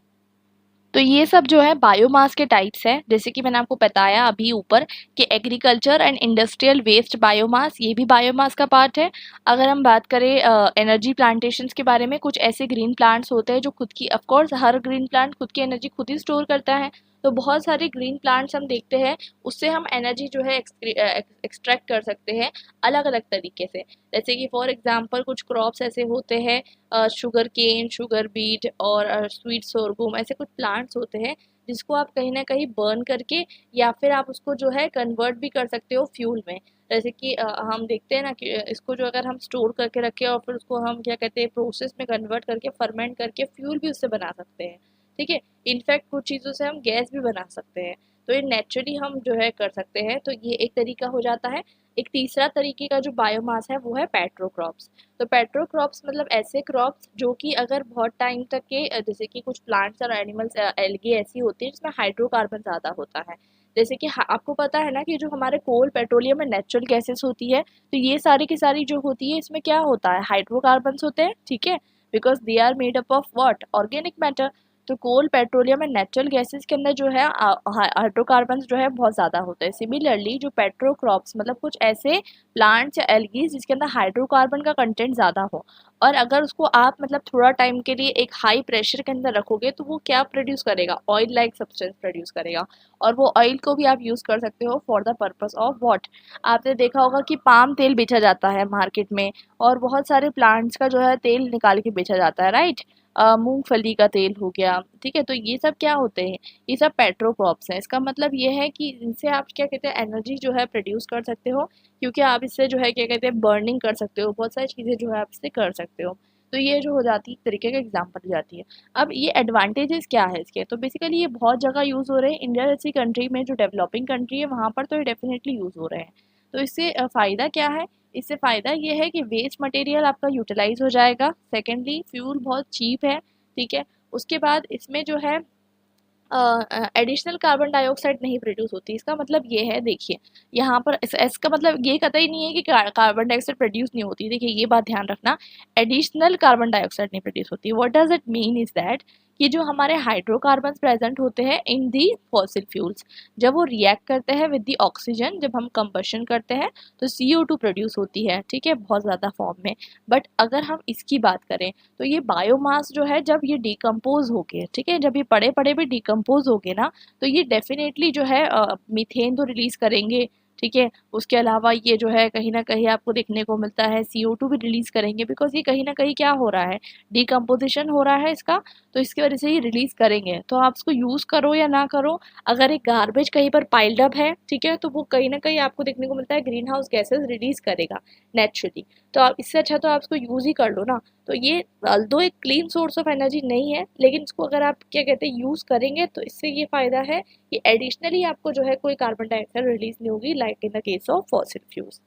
तो ये सब जो है बायोमास के टाइप्स हैं, जैसे कि मैंने आपको बताया अभी ऊपर कि agriculture and industrial waste biomass, ये भी बायोमास का पार्ट है। अगर हम बात करें एनर्जी प्लांटेशंस के बारे में, कुछ ऐसे ग्रीन प्लांट्स होते हैं जो खुद की, of course her green plant खुद की एनर्जी खुद ही स्टोर करता है, तो बहुत सारे ग्रीन प्लांट्स हम देखते हैं, उससे हम एनर्जी जो है एक्सट्रैक्ट कर सकते हैं अलग अलग तरीके से। जैसे कि फॉर एग्जांपल कुछ क्रॉप्स ऐसे होते हैं, शुगर केन, शुगर बीट और स्वीट सोरगुम, ऐसे कुछ प्लांट्स होते हैं जिसको आप कहीं ना कहीं बर्न करके या फिर आप उसको जो है कन्वर्ट भी कर सकते हो फ्यूल में। जैसे कि हम देखते हैं ना कि इसको जो अगर हम स्टोर करके रखें और फिर उसको हम क्या कहते हैं प्रोसेस में कन्वर्ट करके फर्मेंट करके फ्यूल भी उससे बना सकते हैं। ठीक है, इनफैक्ट कुछ चीज़ों से हम गैस भी बना सकते हैं, तो ये नेचुरली हम जो है कर सकते हैं, तो ये एक तरीका हो जाता है। एक तीसरा तरीके का जो बायोमास है वो है पेट्रोक्रॉप्स। तो पेट्रोक्रॉप्स मतलब ऐसे क्रॉप्स जो कि अगर बहुत टाइम तक के जैसे कि कुछ प्लांट्स और एनिमल्स एल्गी ऐसी होती है जिसमें हाइड्रोकार्बन ज़्यादा होता है। जैसे कि आपको पता है ना कि जो हमारे कोल पेट्रोलियम में नेचुरल गैसेस होती है, तो ये सारी की सारी जो होती है इसमें क्या होता है, हाइड्रोकार्बन होते हैं। ठीक है, because they are made up of what, organic matter. तो coal petroleum and natural gases के अंदर जो है हाइड्रोकार्बन जो है बहुत ज़्यादा होते हैं। सिमिलरली जो पेट्रोक्रॉप्स मतलब कुछ ऐसे प्लांट्स या एल्गीज जिसके अंदर हाइड्रोकार्बन का कंटेंट ज़्यादा हो, और अगर उसको आप मतलब थोड़ा टाइम के लिए एक हाई प्रेशर के अंदर रखोगे तो वो क्या प्रोड्यूस करेगा, ऑयल लाइक सब्सटेंस प्रोड्यूस करेगा। और वो ऑयल को भी आप यूज़ कर सकते हो for the purpose of what, आपने देखा होगा कि पाम तेल बेचा जाता है मार्केट में, और बहुत सारे प्लांट्स का जो है तेल निकाल के बेचा जाता है, राइट। मूंगफली का तेल हो गया, ठीक है। तो ये सब क्या होते हैं, ये सब पेट्रोक्रॉप्स हैं। इसका मतलब ये है कि इनसे आप क्या कहते हैं एनर्जी जो है प्रोड्यूस कर सकते हो, क्योंकि आप इससे जो है क्या कहते हैं बर्निंग कर सकते हो, बहुत सारी चीज़ें जो है आप इससे कर सकते हो। तो ये जो हो जाती है एक तरीके का एग्जाम्पल हो जाती है। अब ये एडवांटेजेस क्या है इसके, तो बेसिकली ये बहुत जगह यूज़ हो रहे हैं। इंडिया जैसी कंट्री में जो डेवलपिंग कंट्री है वहाँ पर तो ये डेफिनेटली यूज़ हो रहे हैं। तो इससे फ़ायदा क्या है, इससे फ़ायदा ये है कि वेस्ट मटेरियल आपका यूटिलाइज हो जाएगा। सेकेंडली फ्यूल बहुत चीप है, ठीक है। उसके बाद इसमें जो है एडिशनल कार्बन डाइऑक्साइड नहीं प्रोड्यूस होती। इसका मतलब ये है, देखिए यहाँ पर इसका मतलब ये कतई नहीं है कि कार्बन डाइऑक्साइड प्रोड्यूस नहीं होती। देखिए ये बात ध्यान रखना, एडिशनल कार्बन डाइऑक्साइड नहीं प्रोड्यूस होती। What does it mean is that कि जो हमारे हाइड्रोकार्बन प्रेजेंट होते हैं इन दी फॉसिल फ्यूल्स, जब वो रिएक्ट करते हैं विद दी ऑक्सीजन, जब हम कंबशन करते हैं तो CO2 प्रोड्यूस होती है, ठीक है, बहुत ज़्यादा फॉर्म में। बट अगर हम इसकी बात करें तो ये बायोमास जो है जब ये डिकम्पोज हो गए, ठीक है, जब ये पड़े पड़े भी डिकम्पोज हो गए ना, तो ये डेफिनेटली जो है मीथेन तो रिलीज करेंगे, ठीक है। उसके अलावा ये जो है कहीं ना कहीं आपको देखने को मिलता है CO2 भी रिलीज करेंगे, बिकॉज ये कहीं ना कहीं क्या हो रहा है, डिकम्पोजिशन हो रहा है इसका, तो इसकी वजह से ये रिलीज करेंगे। तो आप इसको यूज़ करो या ना करो, अगर एक गार्बेज कहीं पर पाइल्ड अप है, ठीक है, तो वो कहीं ना कहीं आपको देखने को मिलता है ग्रीन हाउस गैसेज रिलीज करेगा नेचुरली। तो आप इससे अच्छा तो आप इसको यूज़ ही कर लो ना। तो ये दो एक क्लीन सोर्स ऑफ एनर्जी नहीं है, लेकिन इसको अगर आप क्या कहते हैं यूज़ करेंगे तो इससे ये फ़ायदा है कि एडिशनली आपको जो है कोई कार्बन डाइऑक्साइड रिलीज नहीं होगी, like in the case of fossil fuels.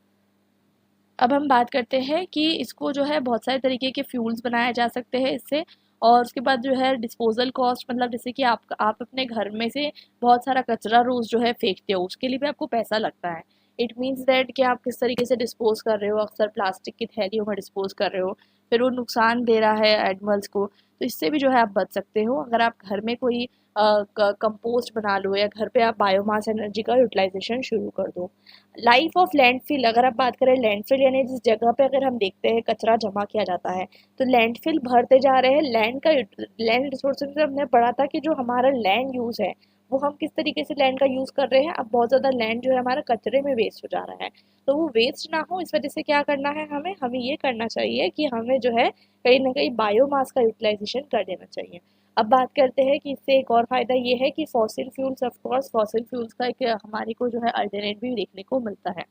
अब हम बात करते हैं कि इसको जो है बहुत सारे तरीके के फ्यूल्स बनाए जा सकते हैं इससे। और उसके बाद जो है डिस्पोजल कॉस्ट, मतलब जैसे कि आप अपने घर में से बहुत सारा कचरा रोज़ जो है फेंकते हो, उसके लिए भी आपको पैसा लगता है। इट मीन्स दैट कि आप किस तरीके से डिस्पोज कर रहे हो, अक्सर प्लास्टिक की थैलियों में डिस्पोज कर रहे हो, फिर वो नुकसान दे रहा है एनिमल्स को। तो इससे भी जो है आप बच सकते हो अगर आप घर में कोई कंपोस्ट बना लो, या घर पे आप बायोमास एनर्जी का यूटिलाइजेशन शुरू कर दो। लाइफ ऑफ लैंडफिल, अगर आप बात करें लैंडफिल यानी जिस जगह पे अगर हम देखते हैं कचरा जमा किया जाता है, तो लैंडफिल भरते जा रहे हैं। लैंड रिसोर्सेज में हमने पढ़ा था कि जो हमारा लैंड यूज़ है वो हम किस तरीके से लैंड का यूज़ कर रहे हैं। अब बहुत ज़्यादा लैंड जो है हमारा कचरे में वेस्ट हो जा रहा है, तो वो वेस्ट ना हो इस वजह से क्या करना है, हमें हमें ये करना चाहिए कि हमें जो है कहीं ना कहीं बायोमास का यूटिलाइजेशन कर देना चाहिए। अब बात करते हैं कि इससे एक और फ़ायदा ये है कि fossil fuels, of course fossil fuels का एक हमारे को जो है अल्टरनेट भी देखने को मिलता है।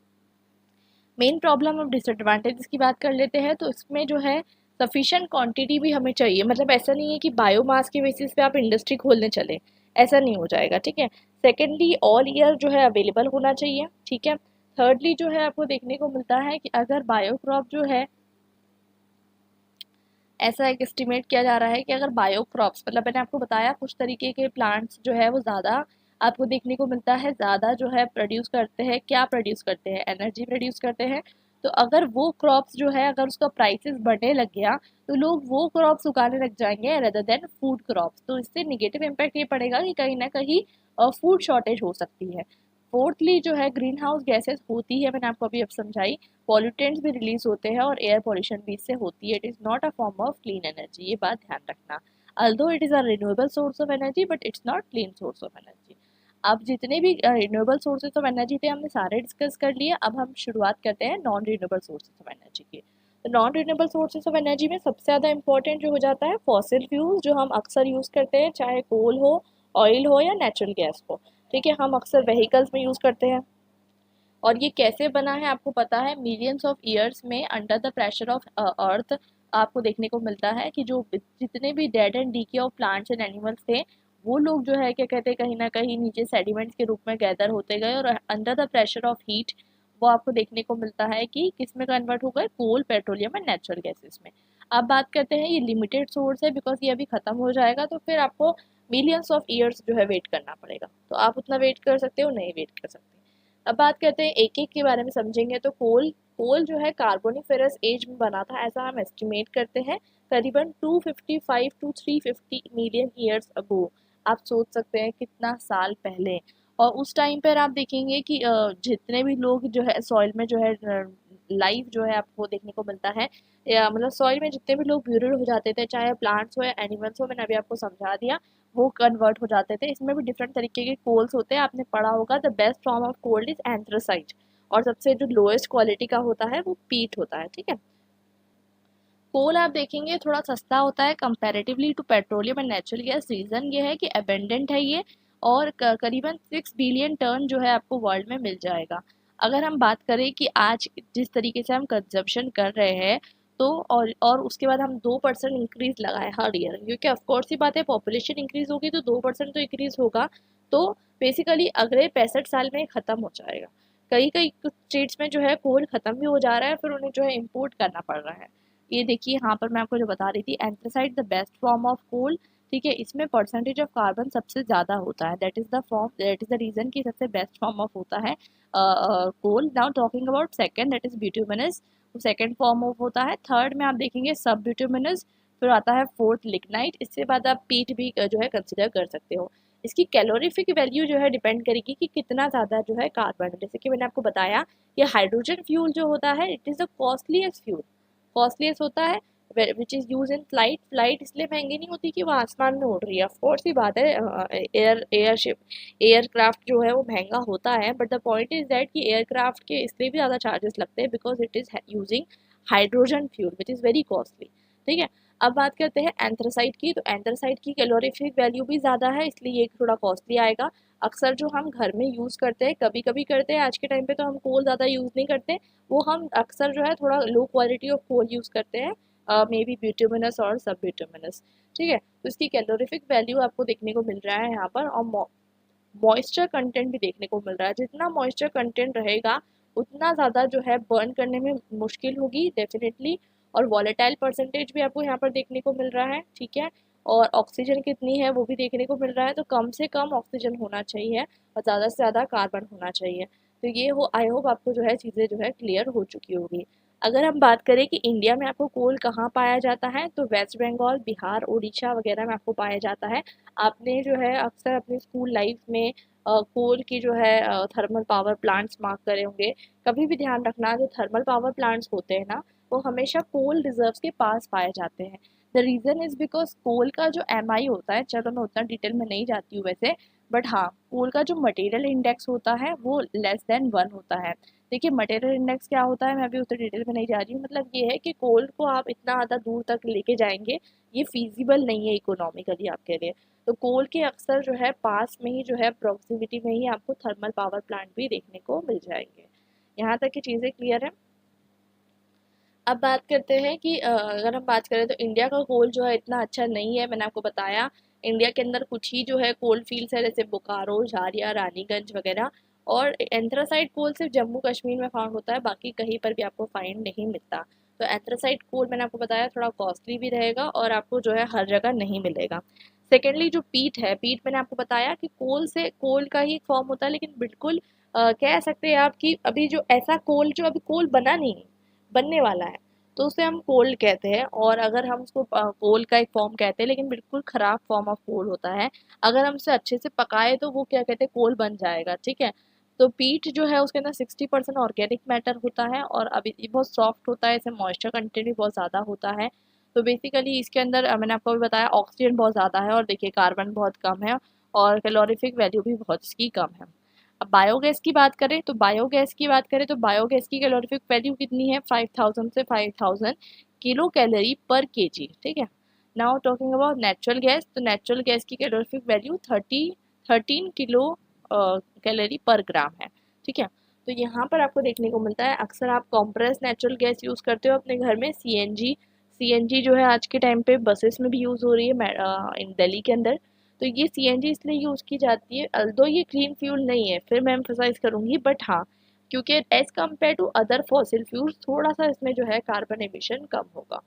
मेन प्रॉब्लम और डिसएडवांटेजेस की बात कर लेते हैं, तो इसमें जो है सफिशिएंट क्वांटिटी भी हमें चाहिए। मतलब ऐसा नहीं है कि बायोमास के बेसिस पे आप इंडस्ट्री खोलने चले, ऐसा नहीं हो जाएगा, ठीक है। सेकेंडली ऑल ईयर जो है अवेलेबल होना चाहिए, ठीक है। थर्डली जो है आपको देखने को मिलता है कि अगर बायोक्रॉप जो है, ऐसा एक एस्टिमेट किया जा रहा है कि अगर बायोक्रॉप्स, मतलब मैंने आपको बताया कुछ तरीके के प्लांट्स जो है वो ज़्यादा आपको देखने को मिलता है, ज़्यादा जो है प्रोड्यूस करते हैं, क्या प्रोड्यूस करते हैं, एनर्जी प्रोड्यूस करते हैं। तो अगर वो क्रॉप्स जो है अगर उसका प्राइसेस बढ़ने लग गया, तो लोग वो क्रॉप्स उगाने लग जाएंगे रेदर देन फूड क्रॉप्स। तो इससे निगेटिव इम्पैक्ट ये पड़ेगा कि कहीं ना कहीं फूड शॉर्टेज हो सकती है। फोर्थली जो है ग्रीन हाउस गैसेज होती है, मैंने आपको अभी अब समझाई, पॉल्यूटेंट्स भी रिलीज होते हैं और एयर पॉल्यूशन भी इससे होती है। It is not a form of clean energy, ये बात ध्यान रखना। Although it is a renewable source of energy but it's not clean source of energy. अब जितने भी रिन्यूएबल सोर्सेज ऑफ एनर्जी थे हमने सारे डिस्कस कर लिए। अब हम शुरुआत करते हैं non renewable sources of energy की। तो non renewable sources of energy में सबसे ज़्यादा इंपॉर्टेंट जो हो जाता है फॉसिल फ्यूल्स, जो हम अक्सर यूज़ करते हैं, चाहे कोल हो, ऑयल हो या नेचुरल गैस हो, ठीक है। हम अक्सर व्हीकल्स में यूज़ करते हैं। और ये कैसे बना है आपको पता है, मिलियंस ऑफ ईयर्स में under the pressure of earth आपको देखने को मिलता है कि जो जितने भी dead and DK of plants and animals थे, वो लोग जो है क्या कहते हैं कहीं ना कहीं नीचे सेडिमेंट्स के रूप में गैदर होते गए और under the pressure of heat वो आपको देखने को मिलता है कि किस में कन्वर्ट हो गए, कोल, पेट्रोलियम एंड नेचुरल गैसेस में। अब बात करते हैं, ये लिमिटेड सोर्स है बिकॉज ये अभी खत्म हो जाएगा, तो फिर आपको मिलियंस ऑफ ईयर्स जो है वेट करना पड़ेगा। तो आप उतना वेट कर सकते हो, नहीं वेट कर सकते। अब बात करते हैं एक एक के बारे में समझेंगे। तो कोल, कोल जो है कार्बोनिफेरस एज में बना था, ऐसा हम एस्टिमेट करते हैं, करीबन 255 टू 350 मिलियन ईयर्स अगो। आप सोच सकते हैं कितना साल पहले। और उस टाइम पर आप देखेंगे कि जितने भी लोग जो है सॉइल में जो है लाइफ जो है आपको देखने को मिलता है, या मतलब सॉइल में जितने भी लोग ब्यूरिड हो जाते थे, चाहे प्लांट्स हो या एनिमल्स हो, मैंने अभी आपको समझा दिया, वो कन्वर्ट हो जाते थे। इसमें भी डिफरेंट तरीके के कोल्स होते हैं, आपने पढ़ा होगा the best form of coal is anthracite, और सबसे जो लोएस्ट क्वालिटी का होता है वो पीट होता है, ठीक है। कोल आप देखेंगे थोड़ा सस्ता होता है comparatively to petroleum and natural gas. Reason ये है कि अबेंडेंट है ये, और करीबन 6 बिलियन टन जो है आपको वर्ल्ड में मिल जाएगा। अगर हम बात करें कि आज जिस तरीके से हम कंजप्शन कर रहे हैं, तो और उसके बाद हम 2% इंक्रीज लगाए हर ईयर, क्योंकि ऑफकोर्स ही बात है, पॉपुलेशन इंक्रीज होगी तो 2% तो इंक्रीज होगा। तो बेसिकली अगले 65 साल में ख़त्म हो जाएगा। कई कई स्टेट्स में जो है कोल ख़त्म भी हो जा रहा है, फिर उन्हें जो है इम्पोर्ट करना पड़ रहा है। ये देखिए यहाँ पर मैं आपको जो बता रही थी, anthracite the best form of coal, ठीक है। इसमें परसेंटेज ऑफ कार्बन सबसे ज़्यादा होता है, दैट इज़ द रीज़न कि सबसे बेस्ट फॉर्म ऑफ होता है coal. Now talking about second, that is bituminous, second form of होता है। थर्ड में आप देखेंगे सब ब्यूटुमिनस, फिर आता है फोर्थ लिग्नाइट। इसके बाद आप पीट भी जो है कंसिडर कर सकते हो। इसकी कैलोरीफिक वैल्यू जो है डिपेंड करेगी कि कितना ज़्यादा जो है कार्बन, जैसे कि मैंने आपको बताया कि हाइड्रोजन फ्यूल जो होता है it is the costliest fuel, costliest होता है, which is use in flight. Flight इसलिए महंगी नहीं होती कि वो आसमान में उड़ रही है, ऑफकोर्स ही बात है, एयरशिप एयरक्राफ्ट जो है वो महंगा होता है, but the point is that कि एयरक्राफ्ट के इसलिए भी ज़्यादा चार्जेस लगते हैं because it is using hydrogen fuel which is very costly, ठीक है। अब बात करते हैं एंथ्रासाइट की। तो एंथ्रासाइट की कैलोरीफिक वैल्यू भी ज़्यादा है, इसलिए ये थोड़ा कॉस्टली आएगा। अक्सर जो हम घर में यूज़ करते हैं, कभी कभी करते हैं, आज के टाइम पे तो हम कोल ज़्यादा यूज़ नहीं करते, वो हम अक्सर जो है थोड़ा low quality of coal use करते हैं, मे बी ब्यूटुमिनस और सब ब्यूटुमिनस, ठीक है। तो इसकी कैलोरीफिक वैल्यू आपको देखने को मिल रहा है यहाँ पर, और मॉइस्चर कंटेंट भी देखने को मिल रहा है। जितना मॉइस्चर कंटेंट रहेगा उतना ज़्यादा जो है बर्न करने में मुश्किल होगी डेफिनेटली। और वॉलेटाइल परसेंटेज भी आपको यहाँ पर देखने को मिल रहा है, ठीक है। और ऑक्सीजन कितनी है वो भी देखने को मिल रहा है, तो कम से कम ऑक्सीजन होना चाहिए और ज़्यादा से ज़्यादा कार्बन होना चाहिए। तो ये हो, आई होप आपको जो है चीज़ें जो है क्लियर हो चुकी होगी। अगर हम बात करें कि इंडिया में आपको कोल कहाँ पाया जाता है, तो वेस्ट बंगाल, बिहार, उड़ीसा वगैरह में आपको पाया जाता है। आपने जो है अक्सर अपनी स्कूल लाइफ में कोल की जो है थर्मल पावर प्लांट्स मार्क करे होंगे। कभी भी ध्यान रखना, जो थर्मल पावर प्लांट्स होते हैं ना, वो हमेशा कोल रिजर्व्स के पास पाए जाते हैं। द रीज़न इज़ बिकॉज कोल का जो एमआई होता है, चलो मैं उतना डिटेल में नहीं जाती हूँ वैसे, बट हाँ, कोल का जो मटेरियल इंडेक्स होता है वो लेस देन 1 होता है। देखिए मटेरियल इंडेक्स क्या होता है, मैं अभी उतना डिटेल में नहीं जा रही हूँ, मतलब ये है कि कोल को आप इतना ज़्यादा दूर तक लेके जाएंगे, ये फीजिबल नहीं है इकोनॉमिकली आपके लिए। तो कोल के अक्सर जो है पास में ही जो है प्रॉक्सिमिटी में ही आपको थर्मल पावर प्लांट भी देखने को मिल जाएंगे। यहाँ तक की चीज़ें क्लियर है। अब बात करते हैं कि अगर हम बात करें तो इंडिया का कोल जो है इतना अच्छा नहीं है। मैंने आपको बताया इंडिया के अंदर कुछ ही जो है कोल फील्ड्स है, जैसे बोकारो, झारिया, रानीगंज वगैरह। और एंथ्रासाइट कोल सिर्फ जम्मू कश्मीर में फाउंड होता है, बाकी कहीं पर भी आपको फाइंड नहीं मिलता। तो एंथ्रासाइट कोल मैंने आपको बताया थोड़ा कॉस्टली भी रहेगा और आपको जो है हर जगह नहीं मिलेगा। सेकेंडली जो पीट है, पीट मैंने आपको बताया कि कोल से कोल का ही एक फॉर्म होता है, लेकिन बिल्कुल कह सकते हैं आप कि अभी जो ऐसा कोल जो अभी कोल बना नहीं है, बनने वाला है, तो उसे हम कोल कहते हैं। और अगर हम उसको कोल का एक फॉर्म कहते हैं, लेकिन बिल्कुल खराब फॉर्म ऑफ कोल होता है। अगर हम उसे अच्छे से पकाए तो वो क्या कहते हैं, कोल बन जाएगा, ठीक है। तो पीट जो है उसके अंदर 60% ऑर्गेनिक मैटर होता है और अभी ये बहुत सॉफ्ट होता है, इसमें मॉइस्चर कंटेंट भी बहुत ज़्यादा होता है। तो बेसिकली इसके अंदर मैंने आपको भी बताया ऑक्सीजन बहुत ज़्यादा है और देखिए कार्बन बहुत कम है और कैलोरीफिक वैल्यू भी बहुत इसकी कम है। अब बायोगैस की बात करें तो बायोगैस की कैलोरीफिक वैल्यू कितनी है, 5000 से 5000 किलो कैलोरी पर केजी, ठीक है। Now talking about natural gas, तो नेचुरल गैस की कैलोरीफिक वैल्यू 13 किलो कैलोरी पर ग्राम है, ठीक है। तो यहाँ पर आपको देखने को मिलता है अक्सर आप कॉम्प्रेस नेचुरल गैस यूज़ करते हो अपने घर में। सीएनजी जो है आज के टाइम पे बसेस में भी यूज़ हो रही है इन दिल्ली के अंदर। तो ये सीएनजी इसलिए यूज़ की जाती है, अल्दो ये क्लीन फ्यूल नहीं है, फिर मैं एम्फोसाइज करूँगी, बट हाँ, क्योंकि as compare to other fossil fuels थोड़ा सा इसमें जो है कार्बन एमिशन कम होगा।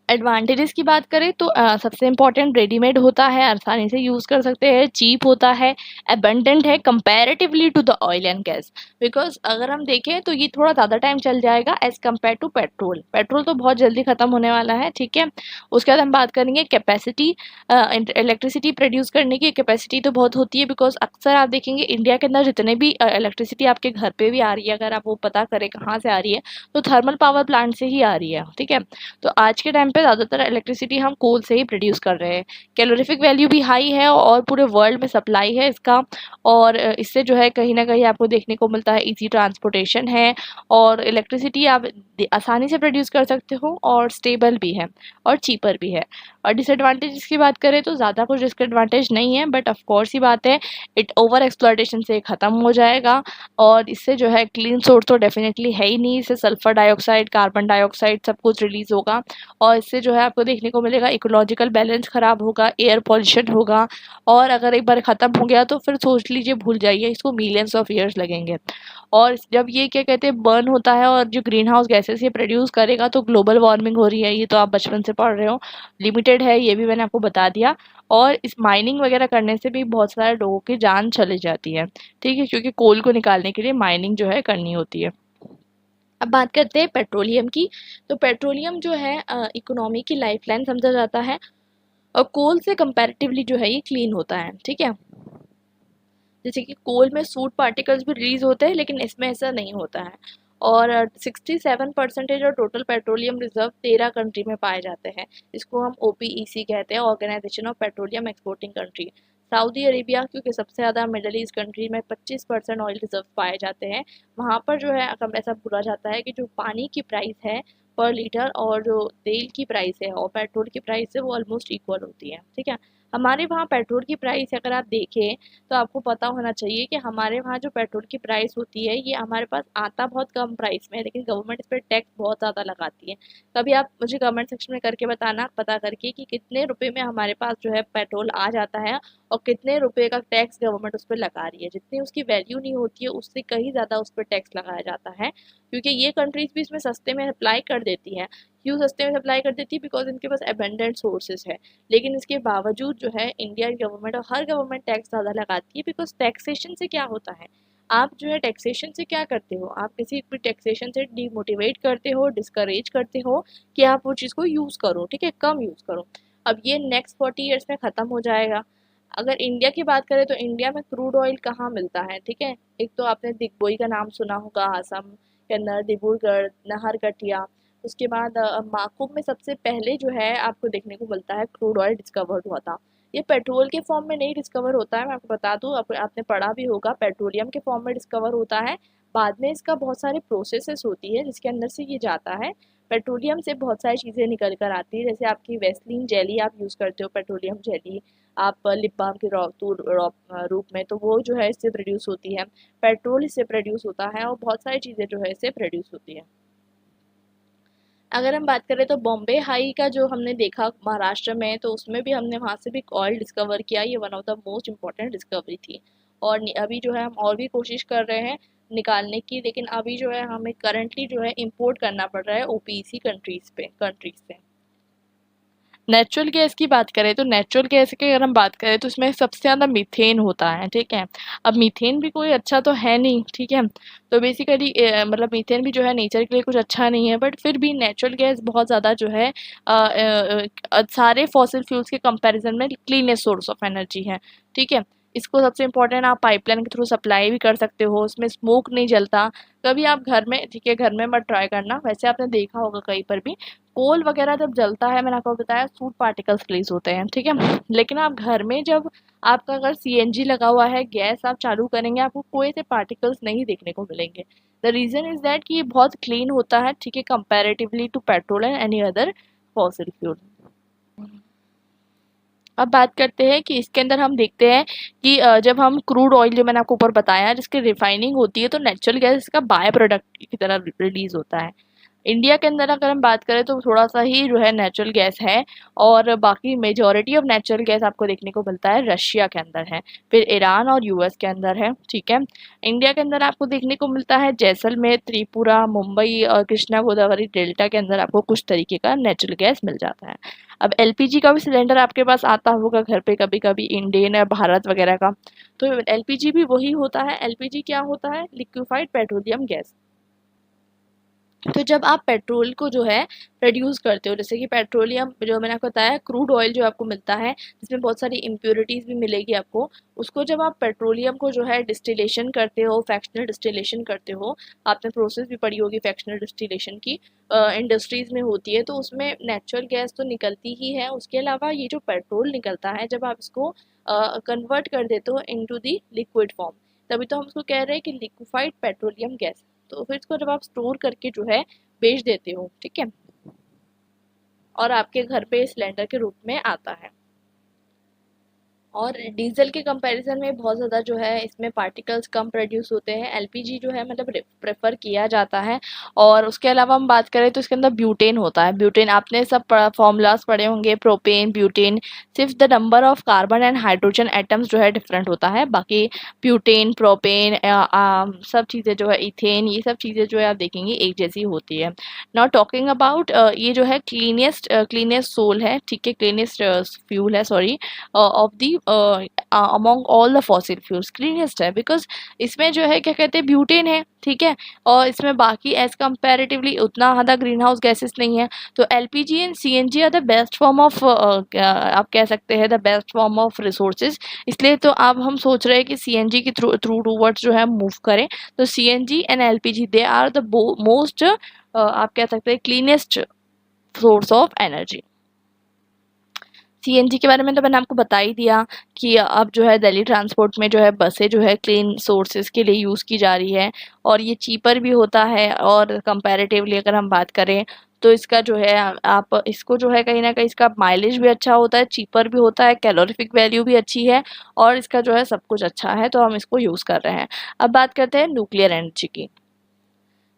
एडवांटेजेस की बात करें तो सबसे इम्पॉर्टेंट रेडीमेड होता है, आसानी से यूज़ कर सकते हैं, चीप होता है, अबंडेंट है comparatively to the oil and gas. Because अगर हम देखें तो ये थोड़ा ज़्यादा टाइम चल जाएगा as compare to petrol. Petrol तो बहुत जल्दी ख़त्म होने वाला है, ठीक है। उसके बाद हम बात करेंगे कैपेसिटी, इलेक्ट्रिसिटी प्रोड्यूस करने की कैपेसिटी तो बहुत होती है, बिकॉज अक्सर आप देखेंगे इंडिया के अंदर जितने भी इलेक्ट्रिसिटी आपके घर पे भी आ रही है, अगर आप वो पता करें कहाँ से आ रही है, तो थर्मल पावर प्लांट से ही आ रही है, ठीक है। तो आज के टाइम पे ज़्यादातर इलेक्ट्रिसिटी हम कोल से ही प्रोड्यूस कर रहे हैं। कैलोरीफिक वैल्यू भी हाई है और पूरे वर्ल्ड में सप्लाई है इसका। और इससे जो है कहीं ना कहीं आपको देखने को मिलता है इजी ट्रांसपोर्टेशन है और इलेक्ट्रिसिटी आप आसानी से प्रोड्यूस कर सकते हो और स्टेबल भी है और चीपर भी है। और डिसएडवांटेज की बात करें तो ज़्यादा कुछ डिसएडवांटेज नहीं है, बट ऑफ कोर्स ही बात है इट ओवर एक्सप्लॉयटेशन से ख़त्म हो जाएगा। और इससे जो है क्लीन सोर्स तो डेफिनेटली है ही नहीं, इससे सल्फर डाइऑक्साइड, कार्बन डाइऑक्साइड सब कुछ रिलीज होगा और इससे जो है आपको देखने को मिलेगा इकोलॉजिकल बैलेंस खराब होगा, एयर पॉल्यूशन होगा। और अगर एक बार ख़त्म हो गया तो फिर सोच लीजिए भूल जाइए, इसको मिलियंस ऑफ ईयर्स लगेंगे। और जब ये क्या कहते हैं बर्न होता है और जो ग्रीन हाउस गैसेस ये प्रोड्यूस करेगा तो ग्लोबल वार्मिंग हो रही है, ये तो आप बचपन से पढ़ रहे हो, लिमिटेड है, ये भी मैंने आपको बता दिया। और इस माइनिंग वगैरह करने से भी बहुत सारे लोगों की जान चली जाती है, ठीक है, क्योंकि कोल को निकालने के लिए माइनिंग जो है करनी होती है। अब बात करते हैं पेट्रोलियम की। तो पेट्रोलियम जो है इकोनॉमी की लाइफलाइन समझा जाता है और कोल से कंपैरेटिवली जो है ये क्लीन होता है, ठीक है। जैसे कि कोल में सूट पार्टिकल्स भी रिलीज होते हैं, लेकिन इसमें ऐसा नहीं होता है। और 67% और टोटल पेट्रोलियम रिजर्व 13 कंट्री में पाए जाते हैं। इसको हम OPEC कहते हैं, organisation of petroleum exporting country. Saudi Arabia, क्योंकि सबसे ज़्यादा मिडल ईस्ट कंट्री में 25% ऑयल रिजर्व पाए जाते हैं, वहाँ पर जो है ऐसा बोला जाता है कि जो पानी की प्राइस है पर लीटर और जो तेल की प्राइस है और पेट्रोल की प्राइस है वो ऑलमोस्ट इक्वल होती है, ठीक है। हमारे वहाँ पेट्रोल की प्राइस अगर आप देखें तो आपको पता होना चाहिए कि हमारे वहाँ जो पेट्रोल की प्राइस होती है ये हमारे पास आता बहुत कम प्राइस में है, लेकिन गवर्नमेंट इस पर टैक्स बहुत ज़्यादा लगाती है। कभी आप मुझे कमेंट सेक्शन में करके बताना, पता करके कि कितने रुपए में हमारे पास जो है पेट्रोल आ जाता है और कितने रुपए का टैक्स गवर्नमेंट उस पर लगा रही है। जितनी उसकी वैल्यू नहीं होती है उससे कहीं ज़्यादा उस पर टैक्स लगाया जाता है, क्योंकि ये कंट्रीज भी इसमें सस्ते में अप्लाई कर देती हैं। क्यों सस्ते में अप्लाई कर देती है? बिकॉज इनके पास अबेंडेंट सोर्सेज है। लेकिन इसके बावजूद जो है इंडियन गवर्नमेंट और हर गवर्नमेंट टैक्स ज़्यादा लगाती है, बिकॉज टैक्सेशन से क्या होता है, आप जो है टैक्सेशन से क्या करते हो, आप किसी भी टैक्सेशन से डिमोटिवेट करते हो, डिस्करेज करते हो कि आप वो चीज़ को यूज़ करो, ठीक है, कम यूज़ करो। अब ये नेक्स्ट 40 ईयर्स में ख़त्म हो जाएगा। अगर इंडिया की बात करें तो इंडिया में क्रूड ऑयल कहाँ मिलता है, ठीक है। एक तो आपने दिग्बोई का नाम सुना होगा, आसाम के अंदर डिब्रूगढ़, नाहरकटिया। उसके बाद माकुम में सबसे पहले जो है आपको देखने को मिलता है क्रूड ऑयल डिस्कवर्ड हुआ था। ये पेट्रोल के फॉर्म में नहीं डिस्कवर होता है, मैं आपको बता दूं, आपने पढ़ा भी होगा, पेट्रोलियम के फॉर्म में डिस्कवर होता है। बाद में इसका बहुत सारे प्रोसेसेस होती है जिसके अंदर से ये जाता है। पेट्रोलियम से बहुत सारी चीज़ें निकल कर आती है, जैसे आपकी वेस्लिन जेली आप यूज़ करते हो, पेट्रोलियम जेली आप लिप बाम के रूप में, तो वो जो है इससे प्रोड्यूस होती है। पेट्रोल इससे प्रोड्यूस होता है और बहुत सारी चीज़ें जो है इससे प्रोड्यूस होती है। अगर हम बात करें तो बॉम्बे हाई का जो हमने देखा महाराष्ट्र में, तो उसमें भी हमने वहाँ से भी ऑयल डिस्कवर किया। ये one of the most important discovery थी। और अभी जो है हम और भी कोशिश कर रहे हैं निकालने की, लेकिन अभी जो है हमें करंटली जो है इंपोर्ट करना पड़ रहा है ओपीसी कंट्रीज से। नेचुरल गैस की बात करें तो नेचुरल गैस की अगर हम बात करें तो इसमें सबसे ज़्यादा मीथेन होता है, ठीक है। अब मीथेन भी कोई अच्छा तो है नहीं, ठीक है। तो बेसिकली मतलब मीथेन भी जो है नेचर के लिए कुछ अच्छा नहीं है, बट फिर भी नेचुरल गैस बहुत ज़्यादा जो है सारे फॉसिल फ्यूल्स के कंपैरिजन में क्लीनेस्ट सोर्स ऑफ एनर्जी है, ठीक है। इसको सबसे इम्पोर्टेंट आप पाइपलाइन के थ्रू सप्लाई भी कर सकते हो, उसमें स्मोक नहीं जलता। कभी आप घर में, ठीक है, घर में मत ट्राई करना, वैसे आपने देखा होगा कहीं पर भी कोल वगैरह जब जलता है, मैंने आपको बताया सूट पार्टिकल्स रिलीज होते हैं, ठीक है। लेकिन आप घर में जब आपका अगर सीएनजी लगा हुआ है, गैस आप चालू करेंगे, आपको कोई से पार्टिकल्स नहीं देखने को मिलेंगे। द रीज़न इज़ दैट कि ये बहुत क्लीन होता है, ठीक है, comparatively to petrol and any other fossil fuel. अब बात करते हैं कि इसके अंदर हम देखते हैं कि जब हम क्रूड ऑयल जो मैंने आपको ऊपर बताया जिसकी रिफाइनिंग होती है, तो नेचुरल गैस इसका बाय प्रोडक्ट की तरह रिलीज होता है। इंडिया के अंदर अगर हम बात करें तो थोड़ा सा ही जो है नेचुरल गैस है, और बाकी मेजॉरिटी ऑफ नेचुरल गैस आपको देखने को मिलता है रशिया के अंदर है, फिर ईरान और यूएस के अंदर है, ठीक है। इंडिया के अंदर आपको देखने को मिलता है जैसलमेर, त्रिपुरा, मुंबई और कृष्णा गोदावरी डेल्टा के अंदर आपको कुछ तरीके का नेचुरल गैस मिल जाता है। अब एलपीजी का भी सिलेंडर आपके पास आता होगा घर पे कभी कभी, इंडेन या भारत वगैरह का। तो एलपीजी भी वही होता है। एलपीजी क्या होता है? Liquefied petroleum gas. तो जब आप पेट्रोल को जो है प्रोड्यूस करते हो, जैसे कि पेट्रोलियम जो मैंने आपको बताया, क्रूड ऑयल जो आपको मिलता है जिसमें बहुत सारी इम्प्योरिटीज़ भी मिलेगी आपको, उसको जब आप पेट्रोलियम को जो है डिस्टिलेशन करते हो, फ्रैक्शनल डिस्टिलेशन करते हो, आपने प्रोसेस भी पढ़ी होगी फ्रैक्शनल डिस्टिलेशन की, इंडस्ट्रीज़ में होती है, तो उसमें नेचुरल गैस तो निकलती ही है। उसके अलावा ये जो पेट्रोल निकलता है, जब आप इसको कन्वर्ट कर देते हो इनटू द लिक्विड फॉर्म, तभी तो हम उसको कह रहे हैं कि लिक्विफाइड पेट्रोलियम गैस। तो फिर इसको जब आप स्टोर करके जो है बेच देते हो, ठीक है, और आपके घर पे सिलेंडर के रूप में आता है। और डीजल के कंपैरिजन में बहुत ज़्यादा जो है इसमें पार्टिकल्स कम प्रोड्यूस होते हैं। एलपीजी जो है मतलब प्रेफर किया जाता है। और उसके अलावा हम बात करें तो इसके अंदर ब्यूटेन होता है। ब्यूटेन आपने सब फॉर्मूलाज पढ़े होंगे, प्रोपेन, ब्यूटेन, सिर्फ the number of carbon and hydrogen atoms जो है डिफरेंट होता है। बाकी ब्यूटेन, प्रोपेन, सब चीज़ें जो है, इथेन, ये सब चीज़ें जो है आप देखेंगे एक जैसी होती है। नाउ टॉकिंग अबाउट ये जो है क्लीनेस्ट सोल है, ठीक है, क्लीनेस्ट फ्यूल है, sorry, of the among all the fossil fuels, cleanest है बिकॉज इसमें जो है क्या कहते हैं, ब्यूटेन है, ठीक है। और इसमें बाकी एज कंपैरेटिवली उतना ज़्यादा ग्रीन हाउस गैसेस नहीं है। तो LPG and CNG are the best form of, आप कह सकते हैं the best form of resources. इसलिए तो अब हम सोच रहे हैं कि सीएनजी के थ्रू थ्रू टूवर्ड्स जो है मूव करें। तो CNG and LPG they are the most, आप कह सकते हैं, cleanest source of energy. CNG के बारे में तो मैंने आपको बता ही दिया कि अब जो है दिल्ली ट्रांसपोर्ट में जो है बसें जो है क्लीन सोर्सेज के लिए यूज़ की जा रही है, और ये चीपर भी होता है। और कंपैरेटिवली अगर हम बात करें तो इसका जो है, आप इसको जो है कहीं ना कहीं इसका माइलेज भी अच्छा होता है, चीपर भी होता है, कैलोरीफिक वैल्यू भी अच्छी है, और इसका जो है सब कुछ अच्छा है, तो हम इसको यूज़ कर रहे हैं। अब बात करते हैं न्यूक्लियर एनर्जी की।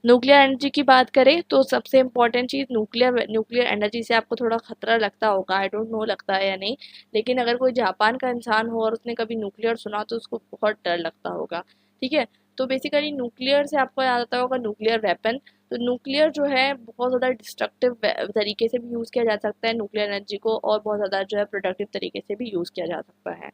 न्यूक्लियर एनर्जी की बात करें तो सबसे इम्पॉर्टेंट चीज़ न्यूक्लियर एनर्जी से आपको थोड़ा खतरा लगता होगा, आई डोंट नो लगता है या नहीं, लेकिन अगर कोई जापान का इंसान हो और उसने कभी न्यूक्लियर सुना तो उसको बहुत डर लगता होगा, ठीक है। तो बेसिकली न्यूक्लियर से आपको याद आता होगा न्यूक्लियर वेपन। तो न्यूक्लियर जो है बहुत ज़्यादा डिस्ट्रक्टिव तरीके से भी यूज़ किया जा सकता है न्यूक्लियर एनर्जी को, और बहुत ज़्यादा जो है प्रोडक्टिव तरीके से भी यूज़ किया जा सकता है,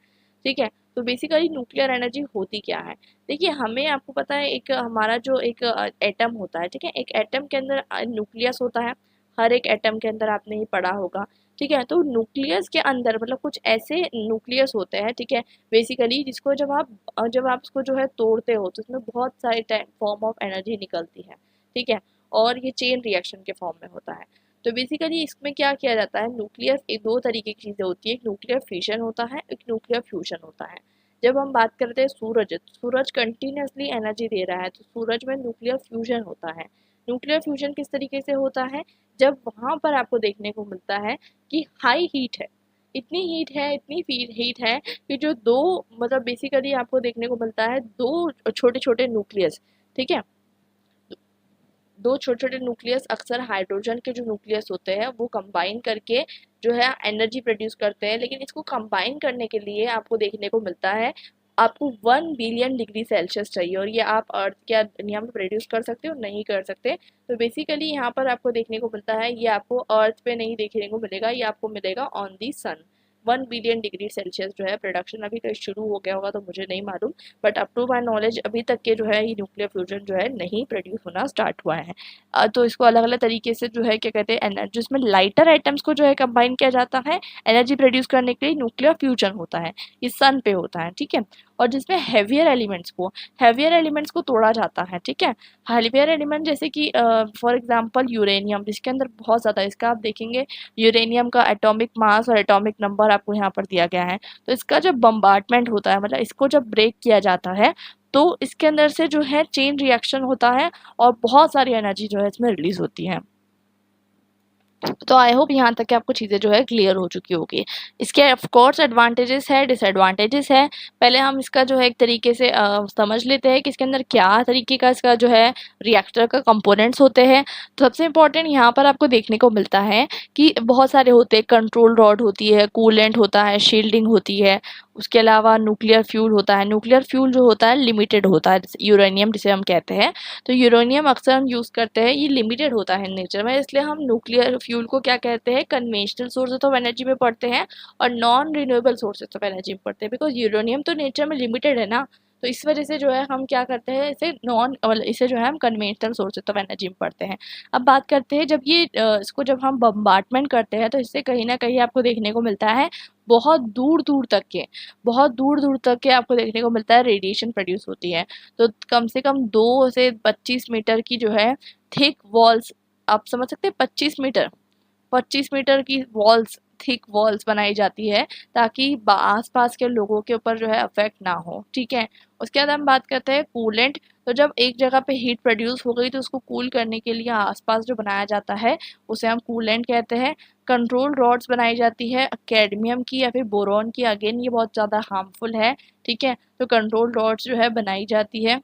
ठीक है। तो बेसिकली न्यूक्लियर एनर्जी होती क्या है? देखिए, हमें आपको पता है एक हमारा जो एक एटम होता है, ठीक है, एक एटम के अंदर न्यूक्लियस होता है। हर एक एटम के अंदर आपने ये पढ़ा होगा, ठीक है। तो न्यूक्लियस के अंदर मतलब कुछ ऐसे न्यूक्लियस होते हैं, ठीक है, बेसिकली जिसको जब आप उसको जो है तोड़ते हो तो उसमें बहुत सारे फॉर्म ऑफ एनर्जी निकलती है, ठीक है। और ये चेन रिएक्शन के फॉर्म में होता है। तो बेसिकली इसमें क्या किया जाता है, न्यूक्लियर एक दो तरीके की चीज़ें होती है, एक न्यूक्लियर फिशन होता है, एक न्यूक्लियर फ्यूजन होता है। जब हम बात करते हैं सूरज कंटिन्यूसली एनर्जी दे रहा है, तो सूरज में न्यूक्लियर फ्यूजन होता है। न्यूक्लियर फ्यूजन किस तरीके से होता है? जब वहाँ पर आपको देखने को मिलता है कि हाई हीट है, इतनी हीट है कि जो दो, मतलब बेसिकली आपको देखने को मिलता है दो छोटे छोटे न्यूक्लियस, ठीक है, दो छोटे छोटे न्यूक्लियस अक्सर हाइड्रोजन के जो न्यूक्लियस होते हैं वो कंबाइन करके जो है एनर्जी प्रोड्यूस करते हैं, लेकिन इसको कंबाइन करने के लिए आपको देखने को मिलता है आपको 1 बिलियन डिग्री सेल्सियस चाहिए, और ये आप अर्थ के नियम में प्रोड्यूस कर सकते हो नहीं कर सकते। तो बेसिकली यहाँ पर आपको देखने को मिलता है, ये आपको अर्थ पे नहीं देखने को मिलेगा, ये आपको मिलेगा on the sun. 1 billion degree Celsius जो है प्रोडक्शन अभी कहीं शुरू हो गया होगा तो मुझे नहीं मालूम, but up to my knowledge अभी तक के जो है ये न्यूक्लियर फ्यूजन जो है नहीं प्रोड्यूस होना स्टार्ट हुआ है। तो इसको अलग अलग तरीके से जो है क्या कहते हैं एनर्जी, जिसमें लाइटर आइटम्स को जो है कंबाइन किया जाता है एनर्जी प्रोड्यूस करने के लिए न्यूक्लियर फ्यूजन होता है, ये सन पे होता है, ठीक है। और जिसमें हैवियर एलिमेंट्स को तोड़ा जाता है, ठीक है। हैवियर एलिमेंट जैसे कि फॉर एग्जांपल यूरेनियम, जिसके अंदर बहुत ज़्यादा, इसका आप देखेंगे यूरेनियम का एटॉमिक मास और एटॉमिक नंबर आपको यहाँ पर दिया गया है। तो इसका जब बम्बार्टमेंट होता है, मतलब इसको जब ब्रेक किया जाता है तो इसके अंदर से जो है चेन रिएक्शन होता है और बहुत सारी एनर्जी जो है इसमें रिलीज होती है। तो आई होप यहाँ तक कि आपको चीज़ें जो है क्लियर हो चुकी होगी। इसके ऑफ कोर्स एडवांटेजेस है, डिसएडवांटेजेस है। पहले हम इसका जो है एक तरीके से समझ लेते हैं कि इसके अंदर क्या तरीके का इसका जो है रिएक्टर का कंपोनेंट्स होते हैं। तो सबसे इम्पोर्टेंट यहाँ पर आपको देखने को मिलता है कि बहुत सारे होते हैं, कंट्रोल रॉड होती है, कूलेंट होता है, शील्डिंग होती है, उसके अलावा न्यूक्लियर फ्यूल होता है। न्यूक्लियर फ्यूल जो होता है लिमिटेड होता है, यूरेनियम जिसे हम कहते हैं। तो यूरेनियम अक्सर हम यूज़ करते हैं, ये लिमिटेड होता है नेचर में, इसलिए हम न्यूक्लियर फ्यूल को क्या कहते हैं, कन्वेंशनल सोर्सेज ऑफ एनर्जी में पढ़ते हैं और non renewable sources of energy में पढ़ते हैं, बिकॉज यूरेनियम तो नेचर में लिमिटेड है ना। तो इस वजह से जो है हम क्या करते हैं, इसे जो है हम कन्वेंशनल सोर्सेज ऑफ एनर्जी में पढ़ते हैं। अब बात करते हैं जब ये इसको जब हम बम्बार्टमेंट करते हैं तो इससे कहीं ना कहीं आपको देखने को मिलता है बहुत दूर दूर तक के आपको देखने को मिलता है रेडिएशन प्रोड्यूस होती है। तो कम से कम 2 से 25 मीटर की जो है थिक वॉल्स, आप समझ सकते हैं 25 मीटर की वॉल्स, थिक वॉल्स बनाई जाती है ताकि आसपास के लोगों के ऊपर जो है अफेक्ट ना हो, ठीक है। उसके बाद हम बात करते हैं कूलेंट। तो जब एक जगह पे हीट प्रोड्यूस हो गई तो उसको कूल करने के लिए आसपास जो बनाया जाता है उसे हम कूलेंट कहते हैं। कंट्रोल रॉड्स बनाई जाती है कैडमियम की या फिर बोरॉन की, अगेन ये बहुत ज़्यादा हार्मफुल है, ठीक है। तो कंट्रोल रॉड्स जो है बनाई जाती है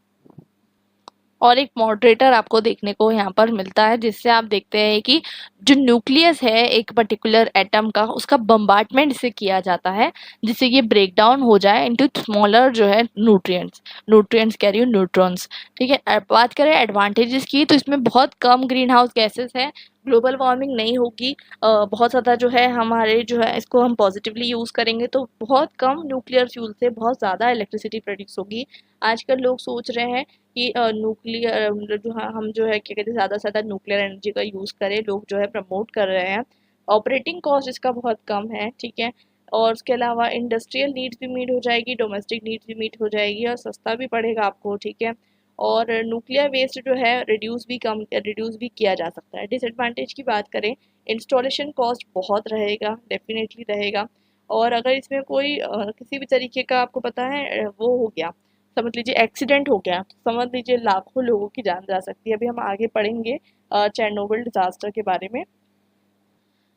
और एक मॉडरेटर आपको देखने को यहाँ पर मिलता है, जिससे आप देखते हैं कि जो न्यूक्लियस है एक पर्टिकुलर एटम का, उसका बम्बार्टमेंट इससे किया जाता है जिससे ये ब्रेक डाउन हो जाए इनटू स्मॉलर जो है न्यूट्रिएंट्स कह रही हूँ, न्यूट्रॉन्स, ठीक है। अब बात करें एडवांटेजेस की तो इसमें बहुत कम ग्रीन हाउस गैसेस है, ग्लोबल वार्मिंग नहीं होगी, बहुत ज़्यादा जो है हमारे जो है इसको हम पॉजिटिवली यूज़ करेंगे तो बहुत कम न्यूक्लियर फ्यूल से बहुत ज़्यादा इलेक्ट्रिसिटी प्रोड्यूस होगी। आजकल लोग सोच रहे हैं कि न्यूक्लियर जो हम जो है क्या कहते हैं ज़्यादा से ज़्यादा न्यूक्लियर एनर्जी का यूज़ करें, लोग जो है प्रमोट कर रहे हैं। ऑपरेटिंग कॉस्ट इसका बहुत कम है, ठीक है। और उसके अलावा इंडस्ट्रियल नीड्स भी मीट हो जाएगी, डोमेस्टिक नीड्स भी मीट हो जाएगी और सस्ता भी पड़ेगा आपको, ठीक है। और न्यूक्लियर वेस्ट जो है रिड्यूस भी किया जा सकता है। डिसएडवांटेज की बात करें, इंस्टॉलेशन कॉस्ट बहुत रहेगा, डेफिनेटली रहेगा। और अगर इसमें कोई किसी भी तरीके का आपको पता है वो हो गया, समझ लीजिए एक्सीडेंट हो गया, तो समझ लीजिए लाखों लोगों की जान जा सकती है। अभी हम आगे पढ़ेंगे चेरनोबिल डिजास्टर के बारे में।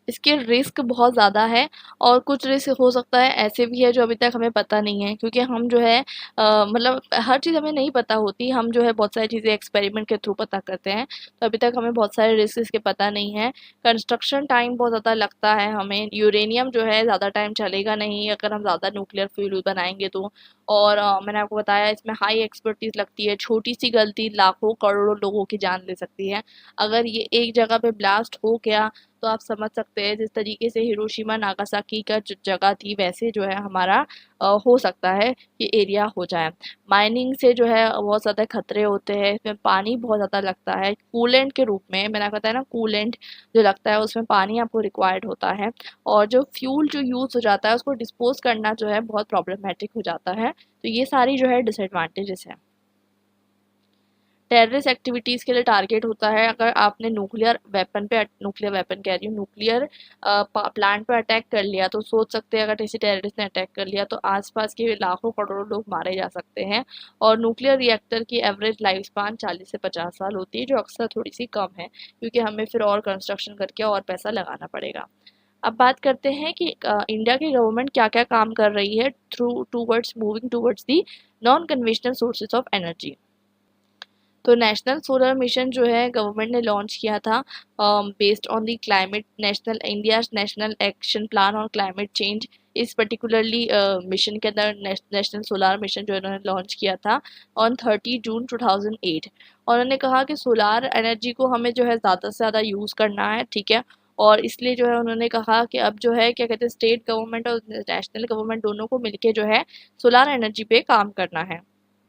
इसके रिस्क बहुत ज़्यादा है और कुछ रिस्क हो सकता है ऐसे भी है जो अभी तक हमें पता नहीं है, क्योंकि हम जो है मतलब हर चीज़ हमें नहीं पता होती, हम जो है बहुत सारी चीज़ें एक्सपेरिमेंट के थ्रू पता करते हैं। तो अभी तक हमें बहुत सारे रिस्क इसके पता नहीं है। कंस्ट्रक्शन टाइम बहुत ज़्यादा लगता है हमें, यूरेनियम जो है ज़्यादा टाइम चलेगा नहीं अगर हम ज़्यादा न्यूक्लियर फ्यूल बनाएंगे तो। और मैंने आपको बताया इसमें हाई एक्सपर्टीज़ लगती है, छोटी सी गलती लाखों करोड़ों लोगों की जान ले सकती है। अगर ये एक जगह पे ब्लास्ट हो गया तो आप समझ सकते हैं जिस तरीके से हिरोशिमा नागासाकी का जो जगह थी वैसे जो है हमारा हो सकता है कि एरिया हो जाए। माइनिंग से जो है बहुत ज़्यादा खतरे होते हैं, इसमें पानी बहुत ज़्यादा लगता है कूलेंट के रूप में, मैंने बताया ना कूलेंट जो लगता है उसमें पानी आपको रिक्वायर्ड होता है। और जो फ्यूल जो यूज़ हो जाता है उसको डिस्पोज करना जो है बहुत प्रॉब्लमेटिक हो जाता है। तो ये सारी जो है डिसएडवांटेजेस है। टेररिस्ट एक्टिविटीज़ के लिए टारगेट होता है, अगर आपने न्यूक्लियर वेपन कह रही हूँ, न्यूक्लियर प्लांट पर अटैक कर लिया तो सोच सकते हैं अगर किसी टेररिस्ट ने अटैक कर लिया तो आसपास के लाखों करोड़ों लोग मारे जा सकते हैं। और न्यूक्लियर रिएक्टर की एवरेज लाइफ स्पान 40 से 50 साल होती है, जो अक्सर थोड़ी सी कम है क्योंकि हमें फिर और कंस्ट्रक्शन करके और पैसा लगाना पड़ेगा। अब बात करते हैं कि इंडिया की गवर्नमेंट क्या क्या काम कर रही है towards moving towards the non conventional sources of energy. तो नेशनल सोलर मिशन जो है गवर्नमेंट ने लॉन्च किया था based on the climate national India national action plan on climate change. इस पर्टिकुलरली मिशन के अंदर नेशनल सोलार मिशन जो इन्होंने लॉन्च किया था ऑन 30 जून 2008। और उन्होंने कहा कि सोलार एनर्जी को हमें जो है ज़्यादा से ज़्यादा यूज़ करना है, ठीक है। और इसलिए जो है उन्होंने कहा कि अब जो है क्या कहते हैं स्टेट गवर्नमेंट और नेशनल गवर्नमेंट दोनों को मिलके जो है सोलार एनर्जी पे काम करना है।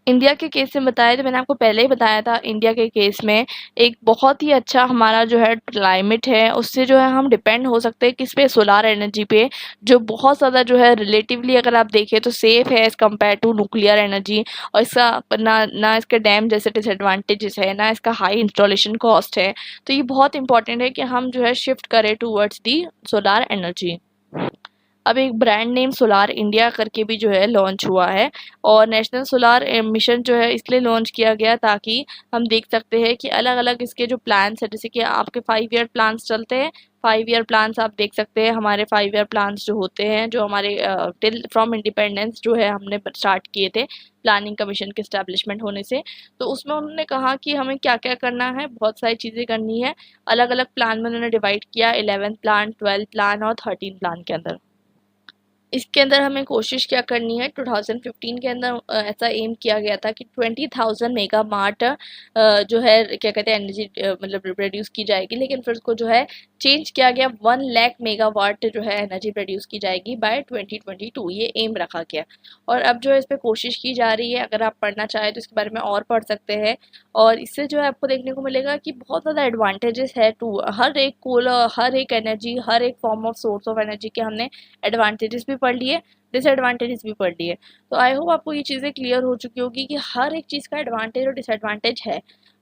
इंडिया के केस में बताया तो मैंने आपको पहले ही बताया था, इंडिया के केस में एक बहुत ही अच्छा हमारा जो है क्लाइमेट है, उससे जो है हम डिपेंड हो सकते हैं किस पे, सोलार एनर्जी पे, जो बहुत ज़्यादा जो है रिलेटिवली अगर आप देखें तो सेफ़ है as compare to nuclear energy. और इसका ना इसके डैम जैसे डिसएडवांटेजेस है, ना इसका हाई इंस्टॉलेशन कॉस्ट है। तो ये बहुत इंपॉर्टेंट है कि हम जो है शिफ्ट करें टूवर्ड्स दी सोलार एनर्जी। अब एक ब्रांड नेम सोलार इंडिया करके भी जो है लॉन्च हुआ है। और नेशनल सोलार मिशन जो है इसलिए लॉन्च किया गया ताकि हम देख सकते हैं कि अलग अलग इसके जो प्लान्स है, जैसे कि आपके 5 ईयर प्लान्स चलते हैं। 5 ईयर प्लान्स आप देख सकते हैं, हमारे 5 ईयर प्लान्स जो होते हैं, जो हमारे टिल फ्रॉम इंडिपेंडेंस जो है हमने स्टार्ट किए थे प्लानिंग कमीशन के स्टैब्लिशमेंट होने से। तो उसमें उन्होंने कहा कि हमें क्या क्या करना है, बहुत सारी चीज़ें करनी है। अलग अलग प्लान में उन्होंने डिवाइड किया, 11 प्लान, 12 प्लान और 13 प्लान के अंदर। इसके अंदर हमें कोशिश क्या करनी है, 2015 के अंदर ऐसा एम किया गया था कि 20,000 मेगावाट जो है क्या कहते हैं एनर्जी मतलब प्रोड्यूस की जाएगी। लेकिन फिर उसको जो है चेंज किया गया, 1 लाख मेगावाट जो है एनर्जी प्रोड्यूस की जाएगी बाय 2022, ये एम रखा गया। और अब जो है इस पर कोशिश की जा रही है। अगर आप पढ़ना चाहें तो इसके बारे में और पढ़ सकते हैं। और इससे जो है आपको देखने को मिलेगा कि बहुत ज़्यादा एडवांटेजेस है टू हर एक कोल, हर एक एनर्जी, हर एक form of source of energy के हमने एडवांटेजेस भी पढ़ लिए, डिसएडवांटेजेस भी पढ़ लिए। तो आई होप आपको ये चीज़ें क्लियर हो चुकी होगी कि हर एक चीज़ का एडवांटेज और डिसएडवांटेज है।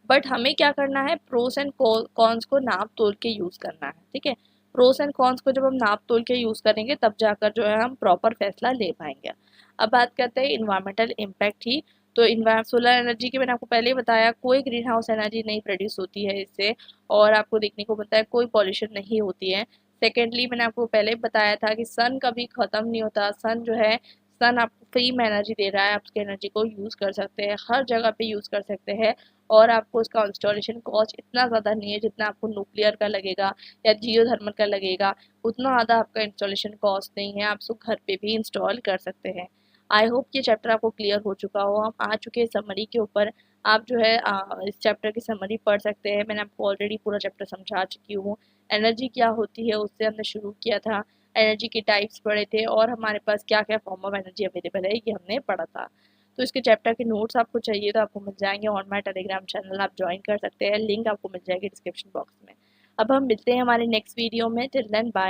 बट हमें क्या करना है, प्रोस एंड कॉन्स को नाप तोल के यूज़ करना है, ठीक है। प्रोस एंड कॉन्स को जब हम नाप तोल के यूज़ करेंगे तब जाकर जो है हम प्रॉपर फैसला ले पाएंगे। अब बात करते हैं इन्वायरमेंटल इम्पैक्ट ही। तो सोलर एनर्जी की मैंने आपको पहले ही बताया, कोई ग्रीन हाउस एनर्जी नहीं प्रोड्यूस होती है इससे। और आपको देखने को मिलता है कोई पॉल्यूशन नहीं होती है। सेकेंडली मैंने आपको पहले बताया था कि सन कभी ख़त्म नहीं होता। सन जो है, सन आपको फ्री में एनर्जी दे रहा है, आप उसकी एनर्जी को यूज़ कर सकते हैं, हर जगह पे यूज़ कर सकते हैं। और आपको उसका इंस्टॉलेशन कॉस्ट इतना ज़्यादा नहीं है जितना आपको न्यूक्लियर का लगेगा या जियो थर्मल का लगेगा। उतना ज़्यादा आपका इंस्टॉलेशन कॉस्ट नहीं है, आप उसको घर पे भी इंस्टॉल कर सकते हैं। आई होप ये चैप्टर आपको क्लियर हो चुका हो। हम आ चुके हैं समरी के ऊपर। आप जो है इस चैप्टर की समरी पढ़ सकते हैं। मैंने आपको ऑलरेडी पूरा चैप्टर समझा चुकी हूँ। एनर्जी क्या होती है उससे हमने शुरू किया था, एनर्जी के टाइप्स पढ़े थे, और हमारे पास क्या क्या फॉर्म ऑफ एनर्जी अवेलेबल है ये हमने पढ़ा था। तो इसके चैप्टर के नोट्स आपको चाहिए तो आपको मिल जाएंगे ऑन माई टेलीग्राम चैनल, आप ज्वाइन कर सकते हैं, लिंक आपको मिल जाएगी डिस्क्रिप्शन बॉक्स में। अब हम मिलते हैं हमारे नेक्स्ट वीडियो में। Till then bye.